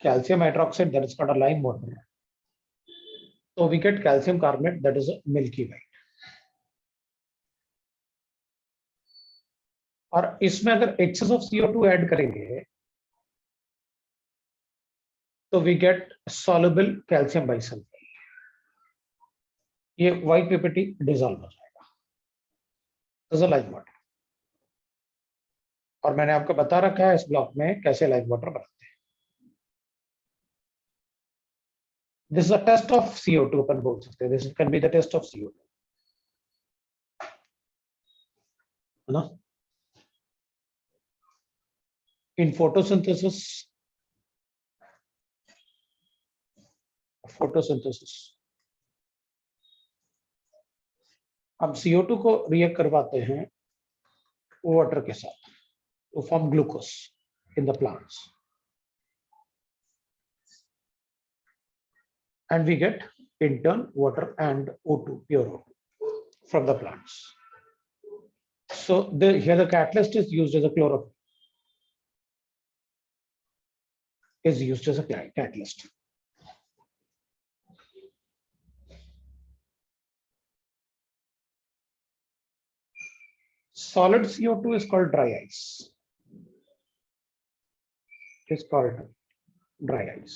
calcium hydroxide that is called a lime water, तो we get calcium carbonate that is milky white. और इसमें अगर एक्सेस ऑफ CO2 ऐड करेंगे तो we get soluble calcium bisulphate, ये व्हाइट पीपीटी डिसॉल्व हो जाएगा, दिस इज लाइम वाटर। और मैंने आपको बता रखा है इस ब्लॉक में कैसे लाइम वाटर बनाते हैं। This is a test of CO2 अपन बोल सकते हैं, this can be the test of CO2, है ना। इन फोटोसिंथेसिस, हम CO2 को रिएक्ट करवाते हैं वाटर के साथ to form glucose in the plants, and we get in turn water and O2, pure O2 from the plants. So here the catalyst is used as a chlorophyll, is used as a catalyst. Solid CO2 is called dry ice. It is called dry ice.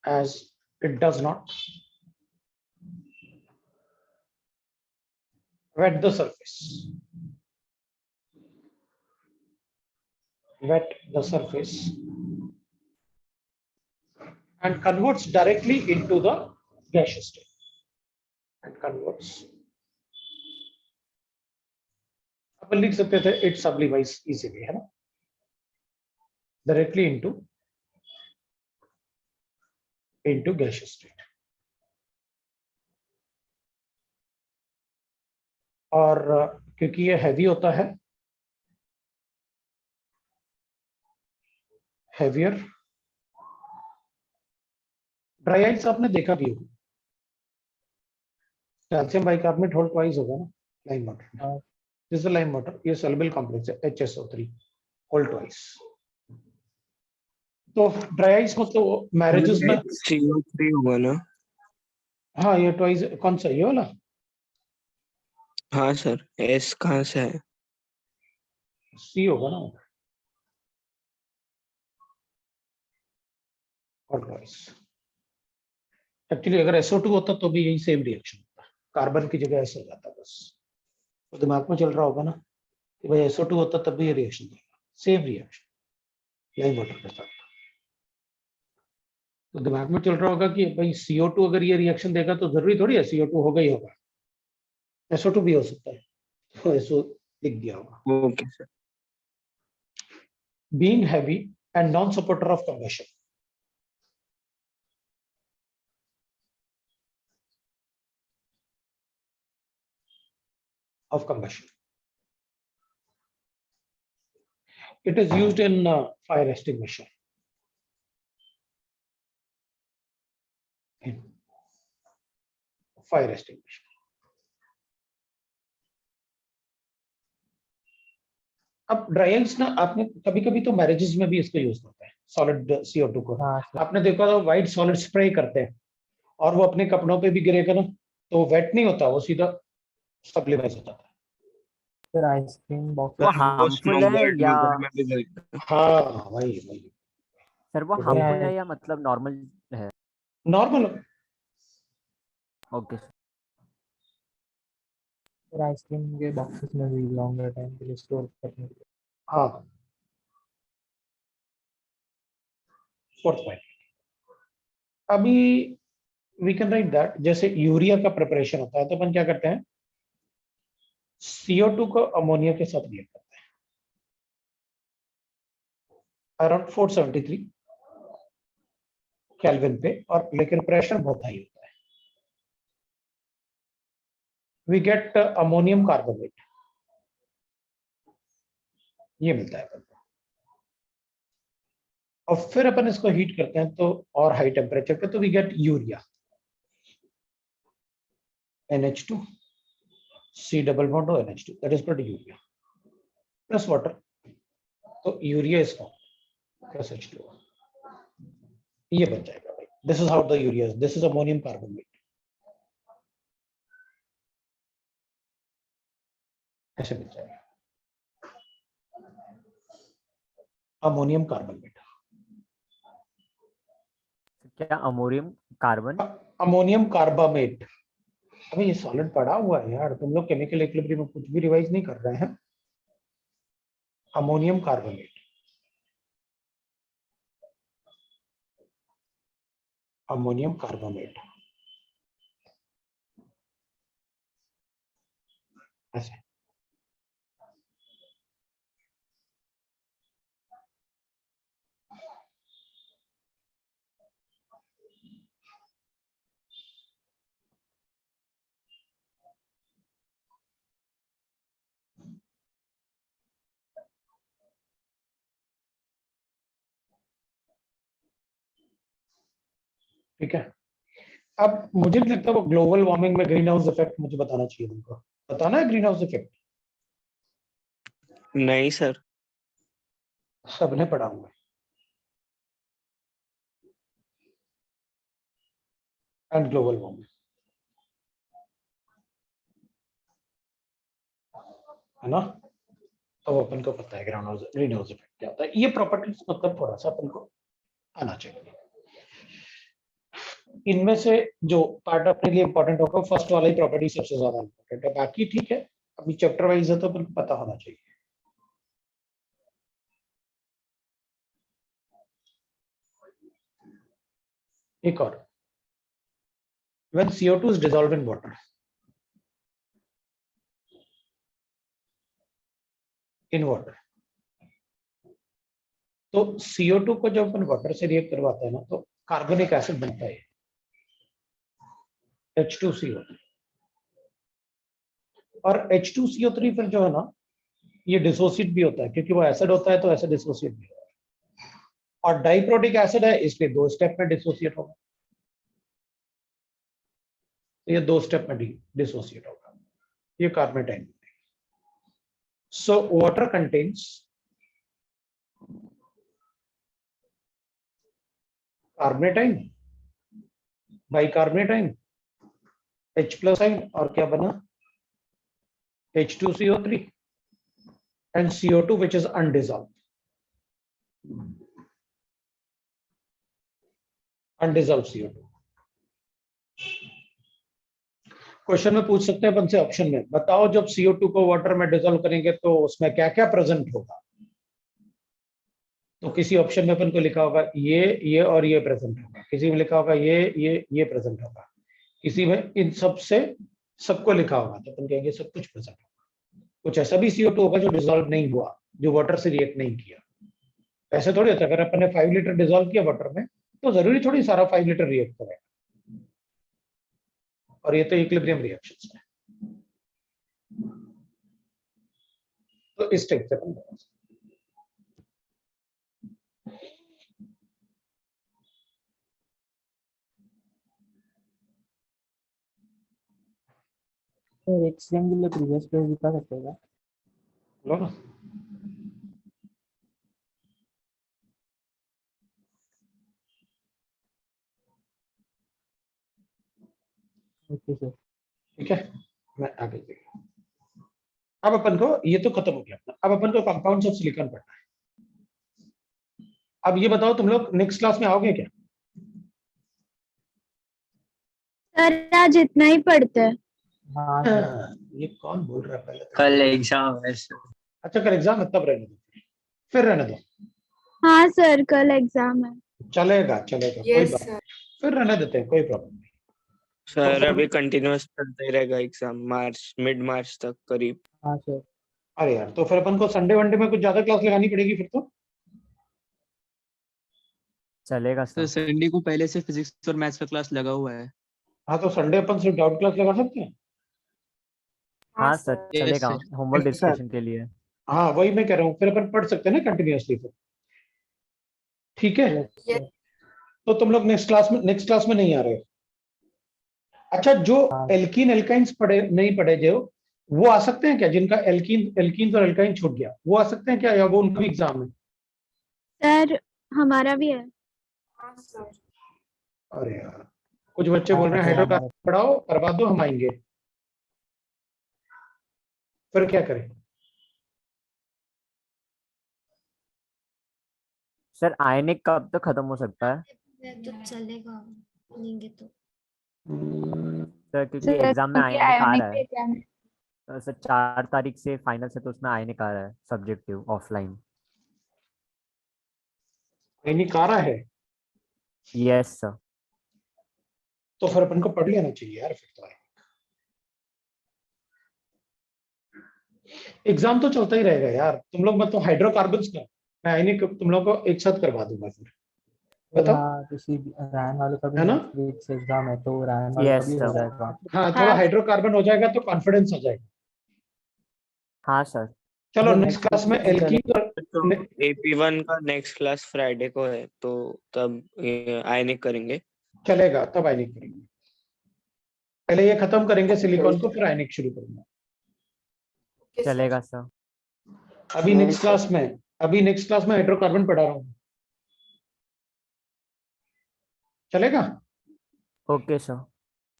As it does not wet the surface. Wet the surface and converts directly into the gaseous state. And converts। अपन लिख सकते थे इट सब्लिमाइज इजीली, है ना, डायरेक्टली इनटू गैसियस स्टेट। और क्योंकि ये हैवी होता है, हैवियर ड्राई आइस आपने देखा भी होगा, कैल्शियम बाइकार्बोनेट होल्ड ट्वाइस होगा ना लाइम वाटर में, हाँ। दिस इज लाइम वाटर, ये सॉल्युबल कॉम्प्लेक्स है HSO3 होल्ड ट्वाइस। तो ड्राई आइस मतलब मैरिजेस में, CO3 होगा ना? हाँ ये ट्वाइस कौन सा, ये वाला? हाँ सर, S कहाँ से है? C होगा ना, और ट्वाइस। एक्चुअली अगर SO2 होता तो भी यही सेम रिएक्शन होता, कार्बन की जगह S हो जाता बस। तो दिमाग में चल रहा होगा ना कि भाई SO2 होता तब भी ये रिएक्शन देगा, सेम रिएक्शन लाइम वाटर के साथ। तो दिमाग में चल रहा होगा कि भाई CO2 अगर ये रिएक्शन देगा तो जरूरी थोड़ी है CO2 होगा ही होगा, SO2 भी हो सकता है, तो SO लिख दिया होगा। Okay sir. Being heavy and non-supporter of combustion. Of combustion. It is used in fire extinguisher. In fire extinguisher. अब ड्राई आइस ना, आपने कभी कभी तो मैरिजेस में भी इसको यूज करते हैं सॉलिड CO2 को। हाँ सर। आपने देखा होगा व्हाइट सॉलिड स्प्रे करते हैं और वो अपने कपड़ों पे भी गिरेगा ना तो वेट नहीं होता, वो सीधा सब्लिमाइज हो जाता है। सर आइसक्रीम बॉक्स वो हार्मफुल है या हाँ वही वही सर वो तो हार्मफुल है या मतलब नॉर्मल है? नॉर्मल। ओके सर आइसक्रीम के बॉक्सेस में भी लॉन्गर टाइम के लिए स्टोर करने के लिए। हाँ, फोर्थ पॉइंट। अभी वी कैन राइट दैट, जैसे यूरिया का प्रिपरेशन होता है तो अपन क्या करते हैं, CO2 को अमोनिया के साथ रिएक्ट करते हैं अराउंड 473 केल्विन पे, और लेकिन प्रेशर बहुत हाई होता है। वी गेट अमोनियम कार्बोनेट, ये मिलता है अपन को, और फिर अपन इसको हीट करते हैं तो और हाई टेम्परेचर पे, तो we get urea NH2 C double bond और NH2, that is called urea plus water, तो urea is form plus H2O, ये बन जाएगा भाई। This is how the urea, this is ammonium carbonate, ऐसे बन जाएगा अमोनियम कार्बोनेट। क्या अमोनियम कार्बन? Ammonium carbamate. अबे ये सॉलिड पड़ा हुआ है यार, तुम लोग केमिकल इक्विलिब्रियम में कुछ भी रिवाइज नहीं कर रहे हैं। अमोनियम कार्बोनेट, अमोनियम कार्बोनेट ऐसे। ठीक है, अब मुझे नहीं लगता वो ग्लोबल वार्मिंग में ग्रीन हाउस इफेक्ट मुझे बताना चाहिए, तुमको बताना है ग्रीन हाउस इफेक्ट? नहीं सर। सबने पढ़ा हुआ है, एंड ग्लोबल वार्मिंग, है ना, तो अपन को पता है ग्रीन हाउस इफेक्ट क्या होता है। ये प्रॉपर्टीज मतलब थोड़ा सा अपन को आना चाहिए। इनमें से जो पार्ट अपने लिए इंपॉर्टेंट होगा, फर्स्ट वाला ही प्रॉपर्टी सबसे ज्यादा इंपॉर्टेंट है, बाकी ठीक है अभी चैप्टर वाइज है तो अपन को पता होना चाहिए। एक और, when CO2 is dissolved in water, in water. तो CO2 को जब अपन वाटर से रिएक्ट करवाते हैं ना तो कार्बनिक एसिड बनता है H2CO, और H2CO3 फिर जो है ना ये डिसोसिएट भी होता है, क्योंकि वो एसिड होता है तो ऐसे डिसोसिएट भी होता है, और डाइप्रोटिक एसिड है इसलिए 2 स्टेप में डिसोसिएट होगा, तो ये 2 स्टेप में डिसोसिएट होगा, ये कार्बेटाइन। सो वाटर कंटेन्स कार्बेटाइन, बाइकार्बेटाइन, H+ आइन, और क्या बना H2CO3 and CO2 which is undissolved CO2। Question में पूछ सकते हैं अपन से ऑप्शन में, बताओ जब CO2 को वाटर में डिसॉल्व करेंगे तो उसमें क्या क्या प्रेजेंट होगा। तो किसी ऑप्शन में अपन को लिखा होगा ये और ये प्रेजेंट होगा, किसी में लिखा होगा ये प्रेजेंट होगा, किसी में इन सब से सबको लिखा होगा, तो अपन कहेंगे सब कुछ प्रेजेंट होगा। कुछ ऐसा भी CO2 होगा जो डिसॉल्व नहीं हुआ, जो वाटर से रिएक्ट नहीं किया। ऐसे थोड़ी होता है, अगर अपन ने 5 लीटर डिसॉल्व किया वाटर में तो जरूरी थोड़ी सारा 5 लीटर रिएक्ट करेगा, और ये तो इक्विलिब्रियम रिएक्शंस है। तो इस टाइप से अपन बना सकते सर HCM के लिए प्रीवियस पेज दिखा सकते हैं क्या? लो ना। Okay sir. ठीक है, मैं आगे देखिए। अब अपन को ये तो खत्म हो गया अपना, अब अपन को कंपाउंड्स ऑफ सिलिकॉन पढ़ना है। अब ये बताओ तुम लोग नेक्स्ट क्लास में आओगे क्या? सर आज इतना ही पढ़ते हैं। हाँ सर। ये कौन बोल रहा है पहले तो? कल एग्जाम है सर। अच्छा कल एग्जाम है, तब रहने दो, फिर रहने दो। हाँ सर कल एग्जाम है। चलेगा चलेगा, कोई यस बात सर। नहीं, फिर रहने देते हैं, कोई प्रॉब्लम नहीं। सर अभी कंटिन्यूअस चलता ही रहेगा एग्जाम, मिड मार्च तक करीब। हाँ सर। अरे यार, तो फिर अपन को संडे वनडे में कुछ ज्यादा क्लास लगानी पड़ेगी फिर तो। चलेगा सर सर। संडे को पहले से फिजिक्स और मैथ्स का क्लास लगा हुआ है। हाँ तो संडे अपन सिर्फ डाउट क्लास लगा सकते हैं। हाँ सर Yes, चलेगा, sir. Homework Yes, sir. Discussion के लिए। हाँ वही मैं कह रहा हूँ, फिर अपन पढ़ सकते हैं ना कंटिन्यूअसली फिर। ठीक है, Yes. तो तुम लोग नेक्स्ट क्लास में नहीं आ रहे। अच्छा, जो हाँ। एल्कीन एल्काइंस पढ़े नहीं पढ़े जो, वो आ सकते हैं क्या? जिनका एल्कीन और एल्काइन छूट गया, वो आ सकते हैं क्या, या वो उनका भी एग्जाम है? सर हमारा भी है। हाँ सर। अरे यार, कुछ बच्चे बोल रहे हैं हाइड्रोकार्बन पढ़ाओ, करवा दो, हम आएंगे। फिर क्या करें? सर आयनिक कब तक खत्म हो सकता है? तो चलेगा, लेंगे तो। सर क्योंकि सर, एग्जाम में क्योंकि आयनिक आ ionic रहा पे एग्जाम है। है। सर 4 तारीख से फाइनल से, तो उसमें आयनिक आ रहा है सब्जेक्टिव ऑफलाइन। आयनिक आ रहा है? Yes sir. तो फिर अपन को पढ़ लेना चाहिए यार फिर तो। एग्जाम तो चलता ही रहेगा यार, तुम लोग मतलब हाइड्रोकार्बन्स का, मैं आयनिक तुम लोग को एक साथ करवा दूंगा फिर। बताओ। हाँ किसी रैन वाले का भी है ना? नेक्स्ट वीक से एग्जाम है, तो रैन वाले का Yes, भी हो sir. जाएगा। हाँ, थोड़ा हाँ। हाइड्रोकार्बन हो जाएगा तो कॉन्फिडेंस आ जाएगा। हाँ सर। चलो सर, नेक्स्ट next क्लास में week भी एल्कीन और तो AP1 का नेक्स्ट क्लास फ्राइडे को है, तो तब आयनिक करेंगे। चलेगा, तब आयनिक करेंगे। पहले ये खत्म करेंगे सिलिकॉन को, फिर आयनिक शुरू करेंगे। Okay, sir. चलेगा सर। अभी नेक्स्ट क्लास में हाइड्रोकार्बन पढ़ा रहा हूँ। चलेगा? Okay sir.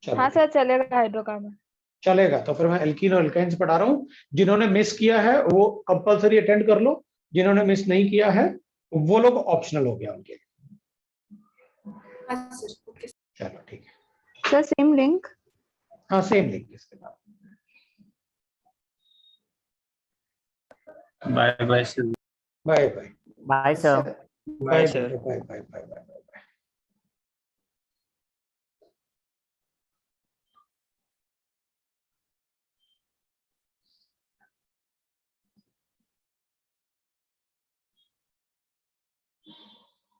चलो हाँ सर चलेगा हाइड्रोकार्बन। चलेगा, तो फिर मैं एल्कीन और एल्काइंस पढ़ा रहा हूँ। जिन्होंने मिस किया है वो कंपलसरी अटेंड कर लो, जिन्होंने मिस नहीं किया है वो लोग ऑप्शनल हो गया उनके लिए। हाँ सर। Okay. चलो ठीक है। Sir same link. हाँ सेम लिंक इसके बाद। Bye bye sir. Bye bye bye sir. Bye bye bye bye bye.